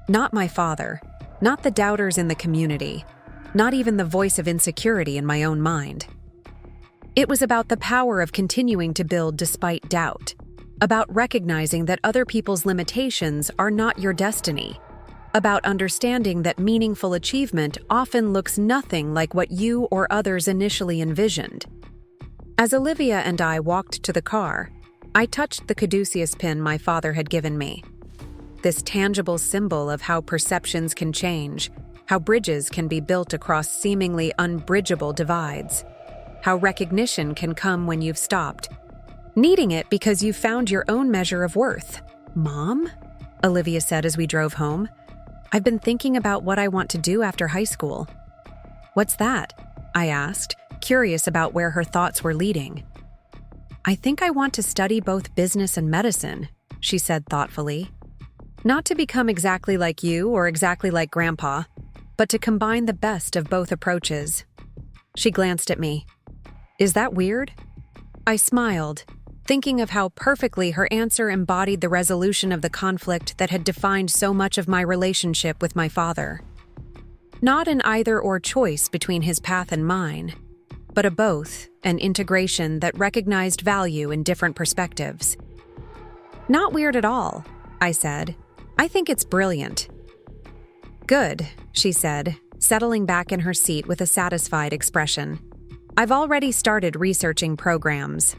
Not my father, not the doubters in the community, not even the voice of insecurity in my own mind. It was about the power of continuing to build despite doubt, about recognizing that other people's limitations are not your destiny, about understanding that meaningful achievement often looks nothing like what you or others initially envisioned. As Olivia and I walked to the car, I touched the caduceus pin my father had given me. This tangible symbol of how perceptions can change, how bridges can be built across seemingly unbridgeable divides, how recognition can come when you've stopped, needing it because you've found your own measure of worth. "Mom?" Olivia said as we drove home. "I've been thinking about what I want to do after high school." "What's that?" I asked, curious about where her thoughts were leading. "I think I want to study both business and medicine," she said thoughtfully. "Not to become exactly like you or exactly like Grandpa, but to combine the best of both approaches." She glanced at me. "Is that weird?" I smiled, thinking of how perfectly her answer embodied the resolution of the conflict that had defined so much of my relationship with my father. Not an either-or choice between his path and mine, but a both, an integration that recognized value in different perspectives. "Not weird at all," I said. "I think it's brilliant." "Good," she said, settling back in her seat with a satisfied expression. "I've already started researching programs."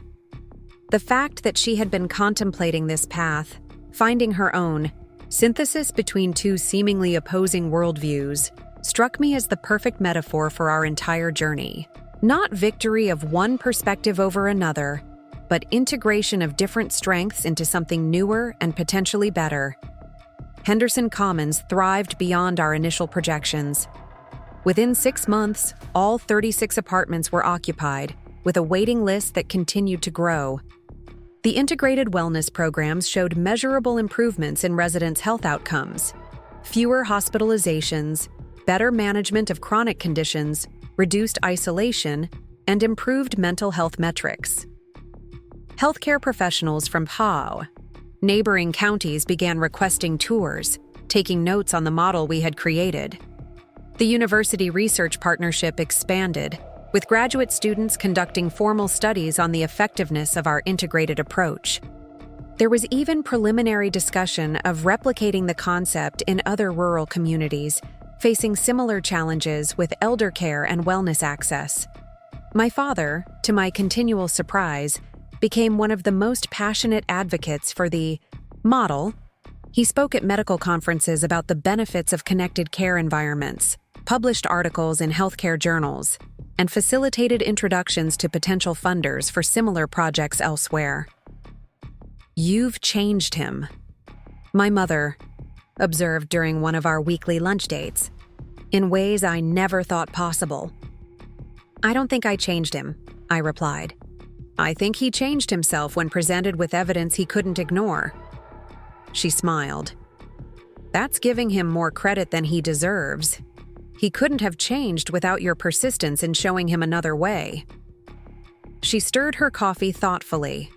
The fact that she had been contemplating this path, finding her own synthesis between two seemingly opposing worldviews, struck me as the perfect metaphor for our entire journey. Not victory of one perspective over another, but integration of different strengths into something newer and potentially better. Henderson Commons thrived beyond our initial projections. Within 6 months, all 36 apartments were occupied, with a waiting list that continued to grow. The integrated wellness programs showed measurable improvements in residents' health outcomes. Fewer hospitalizations, better management of chronic conditions, reduced isolation, and improved mental health metrics. Healthcare professionals from PAO, neighboring counties began requesting tours, taking notes on the model we had created. The university research partnership expanded, with graduate students conducting formal studies on the effectiveness of our integrated approach. There was even preliminary discussion of replicating the concept in other rural communities, facing similar challenges with elder care and wellness access. My father, to my continual surprise, became one of the most passionate advocates for the model. He spoke at medical conferences about the benefits of connected care environments, published articles in healthcare journals, and facilitated introductions to potential funders for similar projects elsewhere. "You've changed him," my mother observed during one of our weekly lunch dates, "in ways I never thought possible." "I don't think I changed him," I replied. "I think he changed himself when presented with evidence he couldn't ignore." She smiled. "That's giving him more credit than he deserves. He couldn't have changed without your persistence in showing him another way." She stirred her coffee thoughtfully.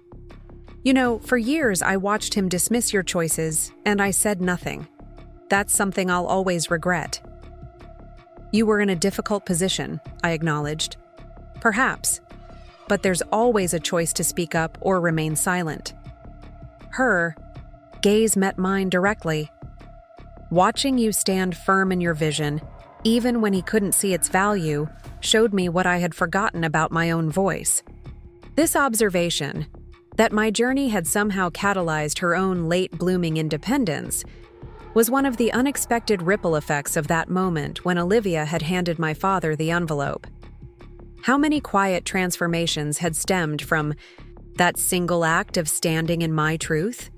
You know, for years I watched him dismiss your choices, and I said nothing. That's something I'll always regret. You were in a difficult position, I acknowledged. Perhaps, but there's always a choice to speak up or remain silent. Her gaze met mine directly. Watching you stand firm in your vision, even when he couldn't see its value, showed me what I had forgotten about my own voice. This observation, that my journey had somehow catalyzed her own late-blooming independence, was one of the unexpected ripple effects of that moment when Olivia had handed my father the envelope. How many quiet transformations had stemmed from that single act of standing in my truth?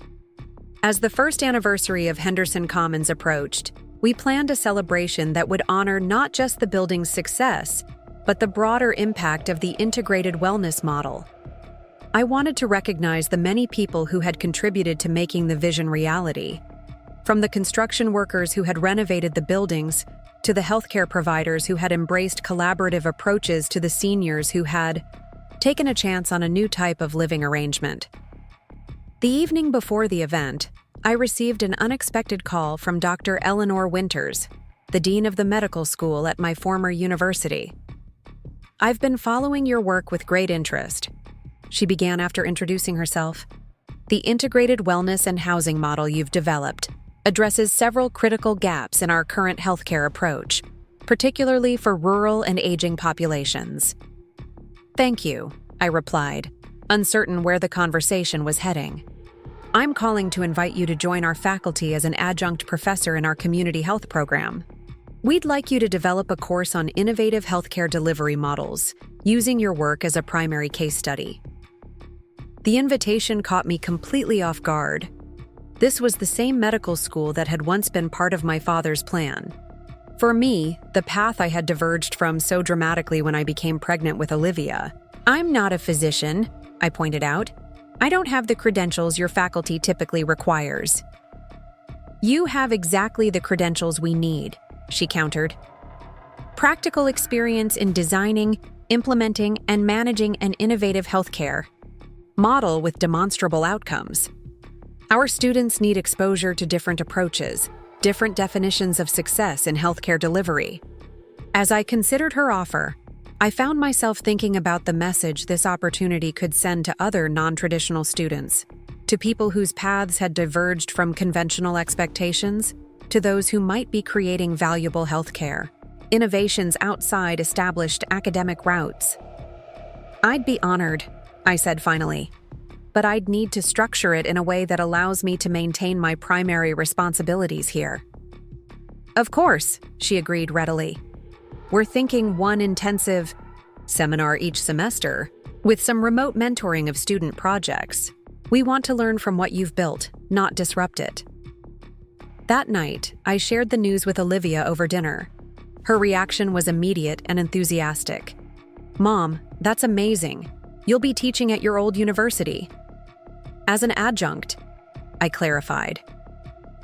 As the first anniversary of Henderson Commons approached, we planned a celebration that would honor not just the building's success, but the broader impact of the integrated wellness model. I wanted to recognize the many people who had contributed to making the vision reality. From the construction workers who had renovated the buildings, to the healthcare providers who had embraced collaborative approaches, to the seniors who had taken a chance on a new type of living arrangement. The evening before the event, I received an unexpected call from Dr. Eleanor Winters, the dean of the medical school at my former university. I've been following your work with great interest, she began after introducing herself. The integrated wellness and housing model you've developed addresses several critical gaps in our current healthcare approach, particularly for rural and aging populations. Thank you, I replied, uncertain where the conversation was heading. I'm calling to invite you to join our faculty as an adjunct professor in our community health program. We'd like you to develop a course on innovative healthcare delivery models, using your work as a primary case study. The invitation caught me completely off guard. This was the same medical school that had once been part of my father's plan. For me, the path I had diverged from so dramatically when I became pregnant with Olivia. I'm not a physician, I pointed out. I don't have the credentials your faculty typically requires. You have exactly the credentials we need, she countered. Practical experience in designing, implementing, and managing an innovative healthcare model with demonstrable outcomes. Our students need exposure to different approaches, different definitions of success in healthcare delivery. As I considered her offer, I found myself thinking about the message this opportunity could send to other non-traditional students, to people whose paths had diverged from conventional expectations, to those who might be creating valuable healthcare, innovations outside established academic routes. I'd be honored, I said finally, but I'd need to structure it in a way that allows me to maintain my primary responsibilities here. Of course, she agreed readily. We're thinking one intensive seminar each semester, with some remote mentoring of student projects. We want to learn from what you've built, not disrupt it. That night, I shared the news with Olivia over dinner. Her reaction was immediate and enthusiastic. Mom, that's amazing. You'll be teaching at your old university. As an adjunct, I clarified.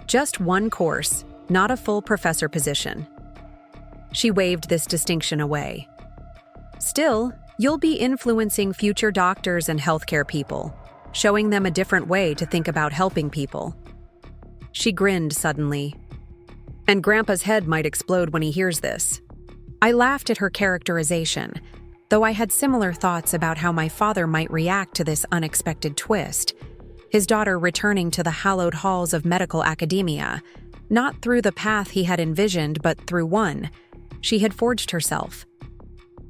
Just one course, not a full professor position. She waved this distinction away. Still, you'll be influencing future doctors and healthcare people, showing them a different way to think about helping people. She grinned suddenly. And Grandpa's head might explode when he hears this. I laughed at her characterization, though I had similar thoughts about how my father might react to this unexpected twist. His daughter returning to the hallowed halls of medical academia, not through the path he had envisioned, but through one she had forged herself.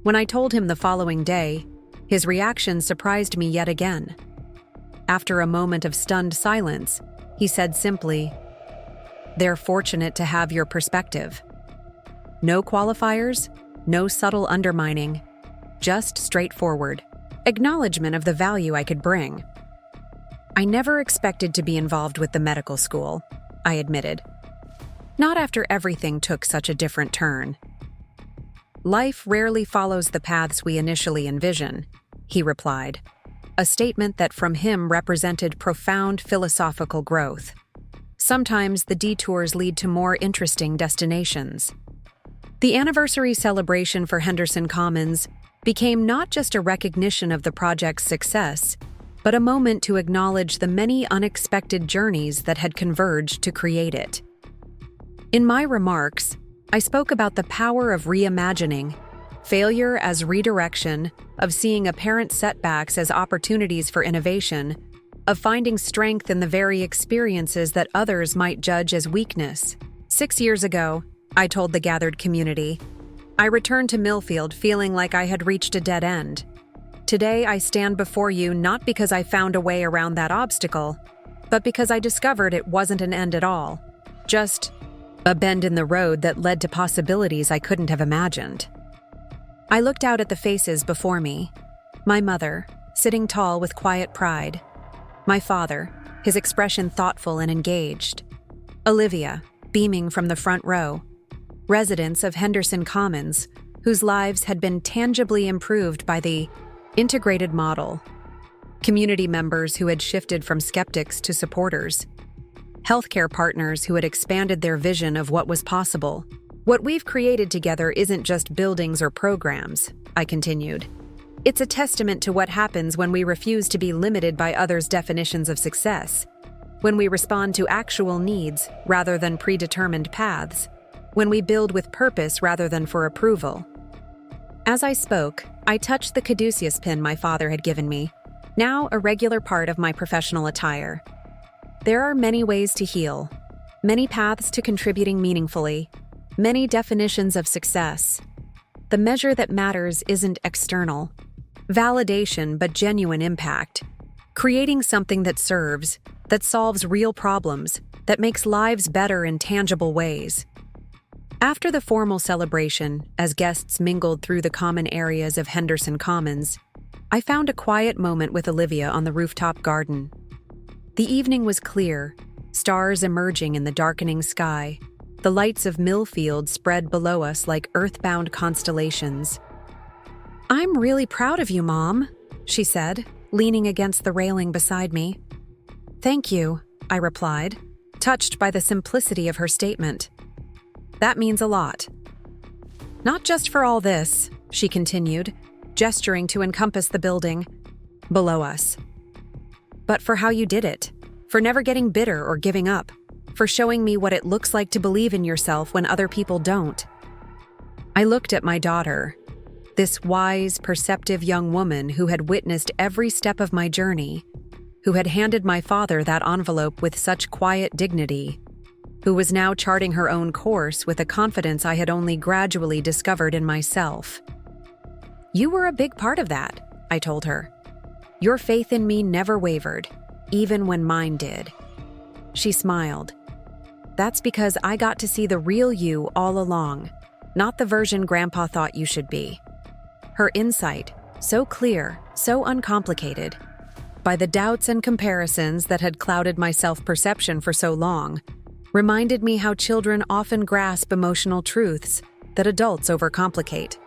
When I told him the following day, his reaction surprised me yet again. After a moment of stunned silence, he said simply, "They're fortunate to have your perspective." No qualifiers, no subtle undermining, just straightforward acknowledgement of the value I could bring. I never expected to be involved with the medical school, I admitted. Not after everything took such a different turn. Life rarely follows the paths we initially envision, he replied, a statement that from him represented profound philosophical growth. Sometimes the detours lead to more interesting destinations. The anniversary celebration for Henderson Commons became not just a recognition of the project's success, but a moment to acknowledge the many unexpected journeys that had converged to create it. In my remarks, I spoke about the power of reimagining, failure as redirection, of seeing apparent setbacks as opportunities for innovation, of finding strength in the very experiences that others might judge as weakness. 6 years ago, I told the gathered community, I returned to Millfield feeling like I had reached a dead end. Today, I stand before you not because I found a way around that obstacle, but because I discovered it wasn't an end at all, just a bend in the road that led to possibilities I couldn't have imagined. I looked out at the faces before me. My mother, sitting tall with quiet pride. My father, his expression thoughtful and engaged. Olivia, beaming from the front row. Residents of Henderson Commons, whose lives had been tangibly improved by the integrated model. Community members who had shifted from skeptics to supporters. Healthcare partners who had expanded their vision of what was possible. What we've created together isn't just buildings or programs, I continued. It's a testament to what happens when we refuse to be limited by others' definitions of success, when we respond to actual needs rather than predetermined paths, when we build with purpose rather than for approval. As I spoke, I touched the caduceus pin my father had given me, now a regular part of my professional attire. There are many ways to heal, many paths to contributing meaningfully, many definitions of success. The measure that matters isn't external validation, but genuine impact. Creating something that serves, that solves real problems, that makes lives better in tangible ways. After the formal celebration, as guests mingled through the common areas of Henderson Commons, I found a quiet moment with Olivia on the rooftop garden. The evening was clear, stars emerging in the darkening sky. The lights of Millfield spread below us like earthbound constellations. I'm really proud of you, Mom, she said, leaning against the railing beside me. Thank you, I replied, touched by the simplicity of her statement. That means a lot. Not just for all this, she continued, gesturing to encompass the building below us, but for how you did it, for never getting bitter or giving up, for showing me what it looks like to believe in yourself when other people don't. I looked at my daughter, this wise, perceptive young woman who had witnessed every step of my journey, who had handed my father that envelope with such quiet dignity, who was now charting her own course with a confidence I had only gradually discovered in myself. You were a big part of that, I told her. Your faith in me never wavered, even when mine did. She smiled. That's because I got to see the real you all along, not the version Grandpa thought you should be. Her insight, so clear, so uncomplicated, by the doubts and comparisons that had clouded my self-perception for so long, reminded me how children often grasp emotional truths that adults overcomplicate.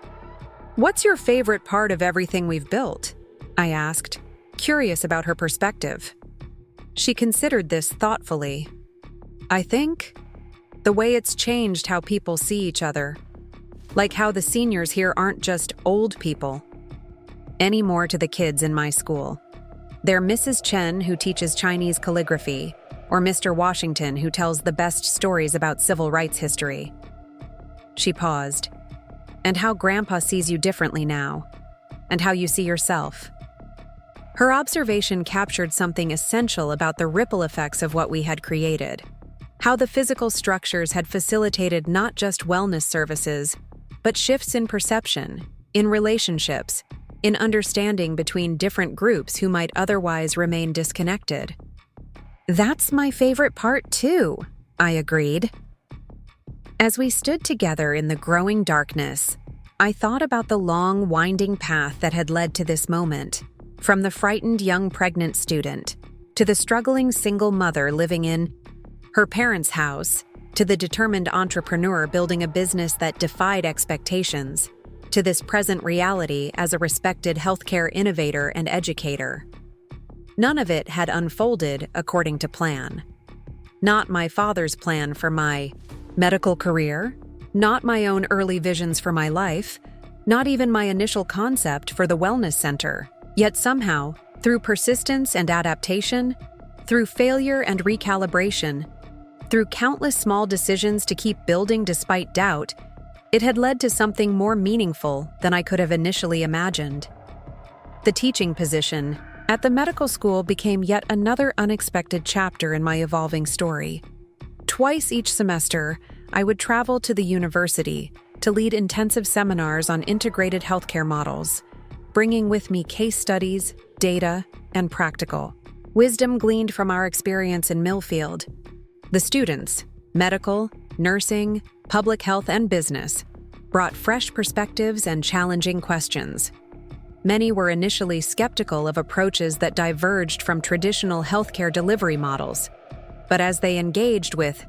What's your favorite part of everything we've built? I asked, curious about her perspective. She considered this thoughtfully. I think the way it's changed how people see each other. Like how the seniors here aren't just old people anymore to the kids in my school. They're Mrs. Chen, who teaches Chinese calligraphy, or Mr. Washington, who tells the best stories about civil rights history. She paused. And how Grandpa sees you differently now, and how you see yourself. Her observation captured something essential about the ripple effects of what we had created. How the physical structures had facilitated not just wellness services, but shifts in perception, in relationships, in understanding between different groups who might otherwise remain disconnected. That's my favorite part too, I agreed. As we stood together in the growing darkness, I thought about the long, winding path that had led to this moment, from the frightened young pregnant student, to the struggling single mother living in her parents' house, to the determined entrepreneur building a business that defied expectations, to this present reality as a respected healthcare innovator and educator. None of it had unfolded according to plan. Not my father's plan for my medical career, not my own early visions for my life, Not even my initial concept for the wellness center. Yet somehow, through persistence and adaptation, through failure and recalibration, through countless small decisions to keep building despite doubt, it had led to something more meaningful than I could have initially imagined. The teaching position at the medical school became yet another unexpected chapter in my evolving story. Twice each semester, I would travel to the university to lead intensive seminars on integrated healthcare models, bringing with me case studies, data, and practical wisdom gleaned from our experience in Millfield. The students, medical, nursing, public health, and business, brought fresh perspectives and challenging questions. Many were initially skeptical of approaches that diverged from traditional healthcare delivery models, but as they engaged with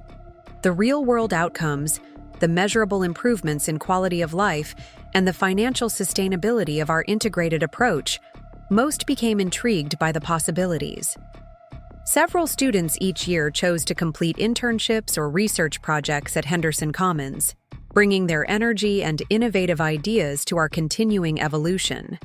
the real-world outcomes, the measurable improvements in quality of life, and the financial sustainability of our integrated approach, most became intrigued by the possibilities. Several students each year chose to complete internships or research projects at Henderson Commons, bringing their energy and innovative ideas to our continuing evolution.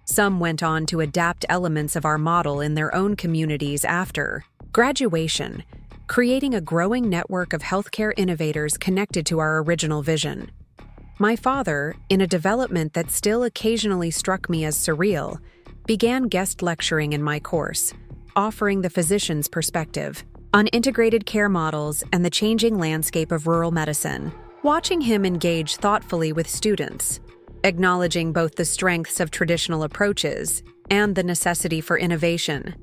Some went on to adapt elements of our model in their own communities after graduation, creating a growing network of healthcare innovators connected to our original vision. My father, in a development that still occasionally struck me as surreal, began guest lecturing in my course, offering the physician's perspective on integrated care models and the changing landscape of rural medicine. Watching him engage thoughtfully with students, acknowledging both the strengths of traditional approaches and the necessity for innovation,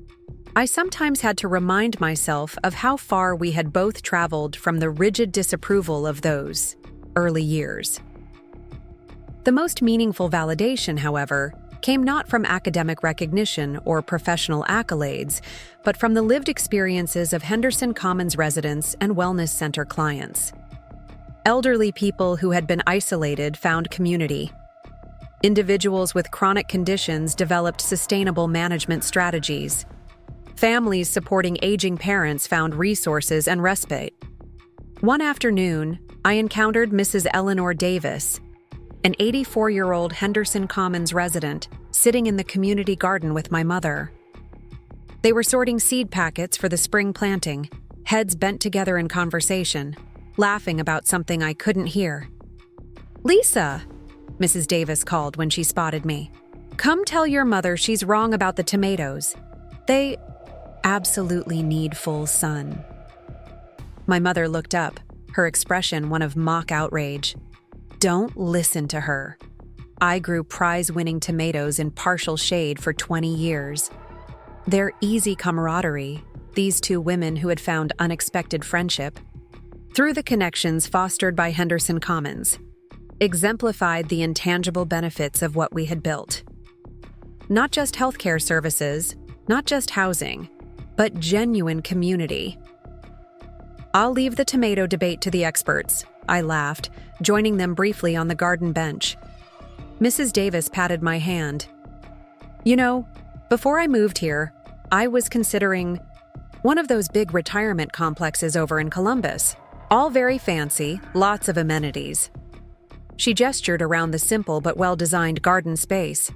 I sometimes had to remind myself of how far we had both traveled from the rigid disapproval of those early years. The most meaningful validation, however, came not from academic recognition or professional accolades, but from the lived experiences of Henderson Commons residents and wellness center clients. Elderly people who had been isolated found community. Individuals with chronic conditions developed sustainable management strategies. Families supporting aging parents found resources and respite. One afternoon, I encountered Mrs. Eleanor Davis, an 84-year-old Henderson Commons resident, sitting in the community garden with my mother. They were sorting seed packets for the spring planting, heads bent together in conversation, laughing about something I couldn't hear. "Lisa," Mrs. Davis called when she spotted me. "Come tell your mother she's wrong about the tomatoes. They absolutely need full sun." My mother looked up, her expression one of mock outrage. Don't listen to her. I grew prize-winning tomatoes in partial shade for 20 years. Their easy camaraderie, these two women who had found unexpected friendship, through the connections fostered by Henderson Commons, exemplified the intangible benefits of what we had built. Not just healthcare services, not just housing, but genuine community. "I'll leave the tomato debate to the experts," I laughed, joining them briefly on the garden bench. Mrs. Davis patted my hand. "You know, before I moved here, I was considering one of those big retirement complexes over in Columbus. All very fancy, lots of amenities." She gestured around the simple but well-designed garden space.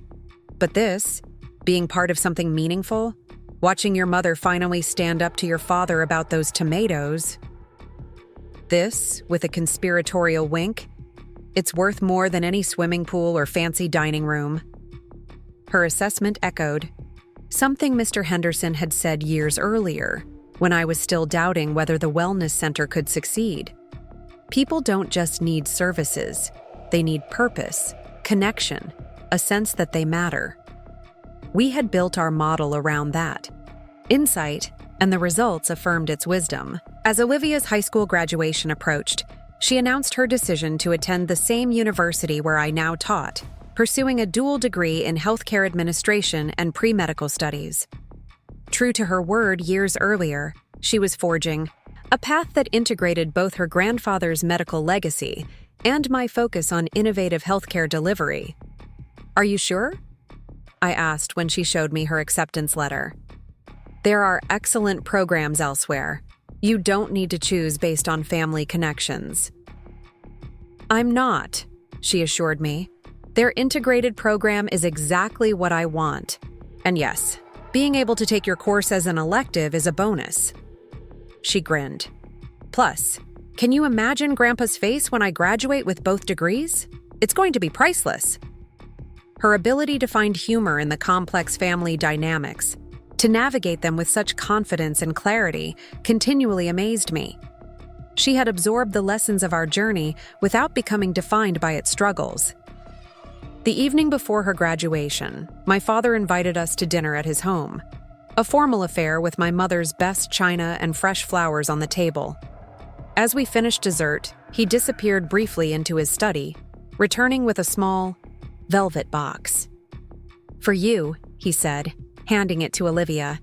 "But this, being part of something meaningful, watching your mother finally stand up to your father about those tomatoes. This, with a conspiratorial wink, it's worth more than any swimming pool or fancy dining room." Her assessment echoed something Mr. Henderson had said years earlier, when I was still doubting whether the wellness center could succeed. People don't just need services, they need purpose, connection, a sense that they matter. We had built our model around that insight, and the results affirmed its wisdom. As Olivia's high school graduation approached, she announced her decision to attend the same university where I now taught, pursuing a dual degree in healthcare administration and pre-medical studies. True to her word years earlier, she was forging a path that integrated both her grandfather's medical legacy and my focus on innovative healthcare delivery. "Are you sure?" I asked when she showed me her acceptance letter. "There are excellent programs elsewhere. You don't need to choose based on family connections." "I'm not," she assured me. Their integrated program is exactly what I want. And yes, being able to take your course as an elective is a bonus." She grinned. "Plus, can you imagine Grandpa's face when I graduate with both degrees? It's going to be priceless." Her ability to find humor in the complex family dynamics, to navigate them with such confidence and clarity, continually amazed me. She had absorbed the lessons of our journey without becoming defined by its struggles. The evening before her graduation, my father invited us to dinner at his home, a formal affair with my mother's best china and fresh flowers on the table. As we finished dessert, he disappeared briefly into his study, returning with a small, velvet box. "For you," he said, handing it to Olivia.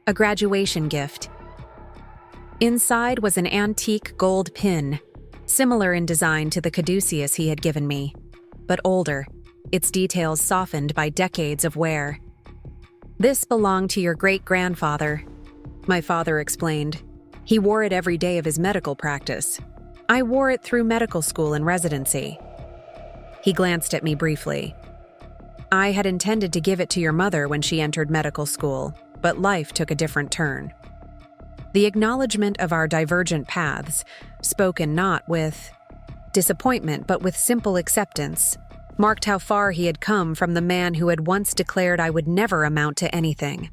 "A graduation gift." Inside was an antique gold pin, similar in design to the caduceus he had given me, but older, its details softened by decades of wear. "This belonged to your great-grandfather," my father explained. "He wore it every day of his medical practice. I wore it through medical school and residency." He glanced at me briefly. "I had intended to give it to your mother when she entered medical school, but life took a different turn." The acknowledgement of our divergent paths, spoken not with disappointment but with simple acceptance, marked how far he had come from the man who had once declared I would never amount to anything.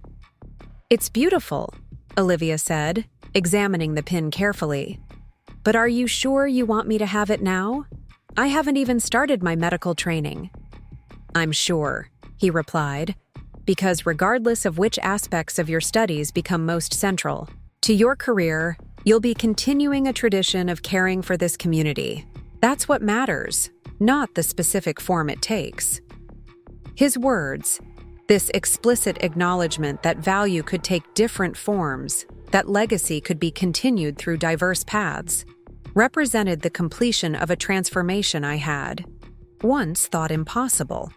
"It's beautiful," Olivia said, examining the pin carefully. "But are you sure you want me to have it now? I haven't even started my medical training." "I'm sure," he replied, "because regardless of which aspects of your studies become most central to your career, you'll be continuing a tradition of caring for this community. That's what matters, not the specific form it takes." His words, this explicit acknowledgement that value could take different forms, that legacy could be continued through diverse paths, represented the completion of a transformation I had once thought impossible.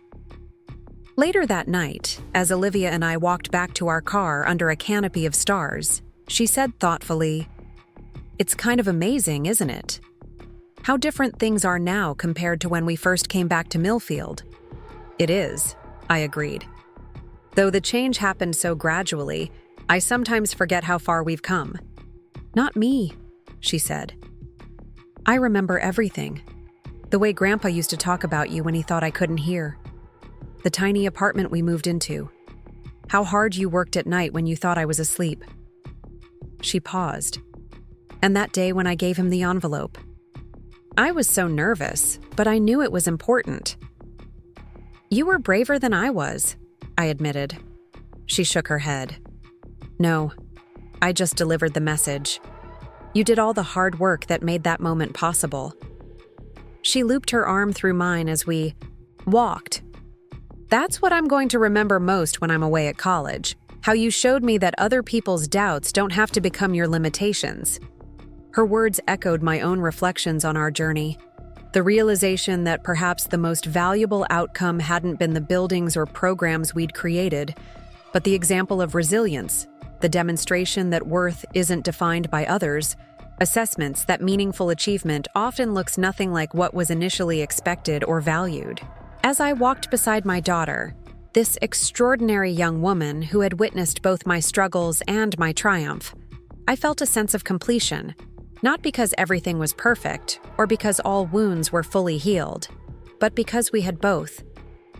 Later that night, as Olivia and I walked back to our car under a canopy of stars, she said thoughtfully, "It's kind of amazing, isn't it? How different things are now compared to when we first came back to Millfield." "It is," I agreed. "Though the change happened so gradually, I sometimes forget how far we've come." "Not me," she said. "I remember everything. The way Grandpa used to talk about you when he thought I couldn't hear. The tiny apartment we moved into. How hard you worked at night when you thought I was asleep." She paused. "And that day when I gave him the envelope. I was so nervous, but I knew it was important." "You were braver than I was," I admitted. She shook her head. "No, I just delivered the message. You did all the hard work that made that moment possible." She looped her arm through mine as we walked. "That's what I'm going to remember most when I'm away at college. How you showed me that other people's doubts don't have to become your limitations." Her words echoed my own reflections on our journey. The realization that perhaps the most valuable outcome hadn't been the buildings or programs we'd created, but the example of resilience, the demonstration that worth isn't defined by others, assessments that meaningful achievement often looks nothing like what was initially expected or valued. As I walked beside my daughter, this extraordinary young woman who had witnessed both my struggles and my triumph, I felt a sense of completion, not because everything was perfect or because all wounds were fully healed, but because we had both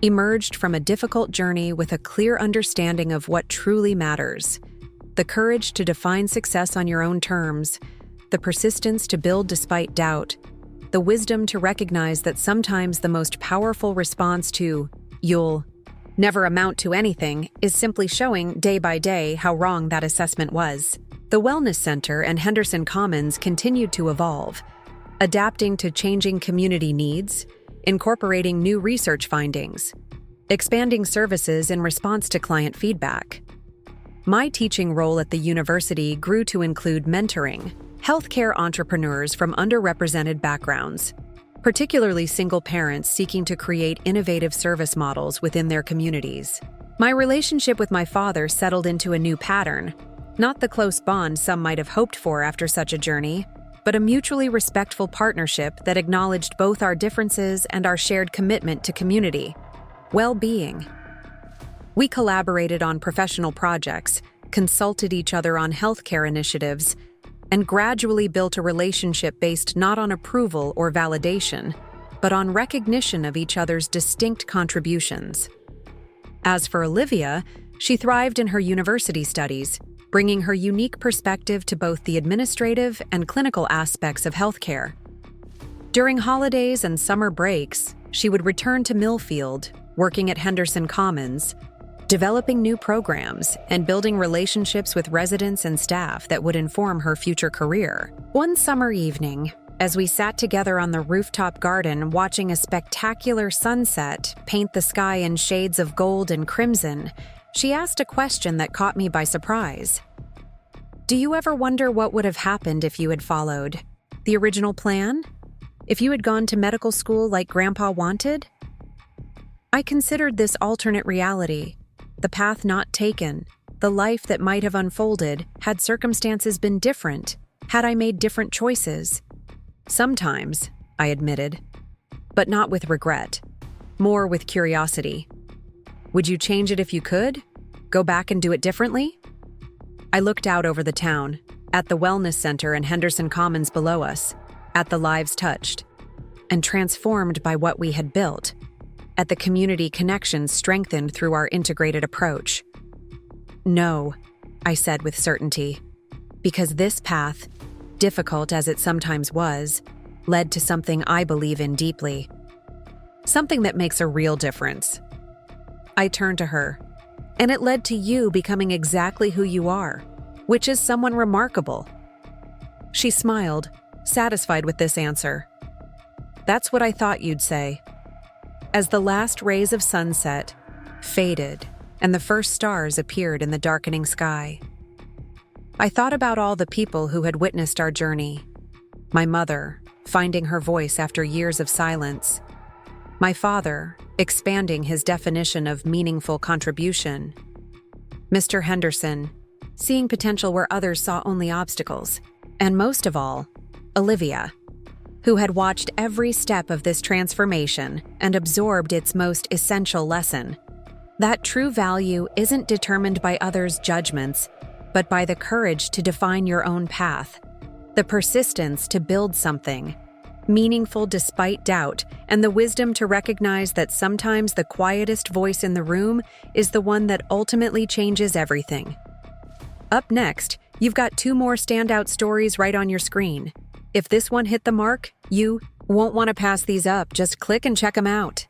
emerged from a difficult journey with a clear understanding of what truly matters: the courage to define success on your own terms, the persistence to build despite doubt, the wisdom to recognize that sometimes the most powerful response to "you'll never amount to anything" is simply showing day by day how wrong that assessment was. The Wellness Center and Henderson Commons continued to evolve, adapting to changing community needs, incorporating new research findings, expanding services in response to client feedback. My teaching role at the university grew to include mentoring healthcare entrepreneurs from underrepresented backgrounds, particularly single parents seeking to create innovative service models within their communities. My relationship with my father settled into a new pattern, not the close bond some might have hoped for after such a journey, but a mutually respectful partnership that acknowledged both our differences and our shared commitment to community well-being. We collaborated on professional projects, consulted each other on healthcare initiatives, and gradually built a relationship based not on approval or validation, but on recognition of each other's distinct contributions. As for Olivia, she thrived in her university studies, bringing her unique perspective to both the administrative and clinical aspects of healthcare. During holidays and summer breaks, she would return to Millfield, working at Henderson Commons, developing new programs and building relationships with residents and staff that would inform her future career. One summer evening, as we sat together on the rooftop garden watching a spectacular sunset paint the sky in shades of gold and crimson, she asked a question that caught me by surprise. Do you ever wonder what would have happened if you had followed the original plan? If you had gone to medical school like Grandpa wanted? I considered this alternate reality, the path not taken, the life that might have unfolded had circumstances been different, had I made different choices. Sometimes, I admitted, but not with regret, more with curiosity. Would you change it if you could? Go back and do it differently? I looked out over the town, at the wellness center and Henderson Commons below us, at the lives touched, and transformed by what we had built, at the community connections strengthened through our integrated approach. No, I said with certainty, because this path, difficult as it sometimes was, led to something I believe in deeply. Something that makes a real difference. I turned to her, and it led to you becoming exactly who you are, which is someone remarkable. She smiled, satisfied with this answer. That's what I thought you'd say. As the last rays of sunset faded and the first stars appeared in the darkening sky, I thought about all the people who had witnessed our journey. My mother, finding her voice after years of silence. My father, expanding his definition of meaningful contribution. Mr. Henderson, seeing potential where others saw only obstacles. And most of all, Olivia, who had watched every step of this transformation and absorbed its most essential lesson. That true value isn't determined by others' judgments, but by the courage to define your own path, the persistence to build something meaningful despite doubt, and the wisdom to recognize that sometimes the quietest voice in the room is the one that ultimately changes everything. Up next, you've got 2 more standout stories right on your screen. If this one hit the mark, you won't want to pass these up. Just click and check them out.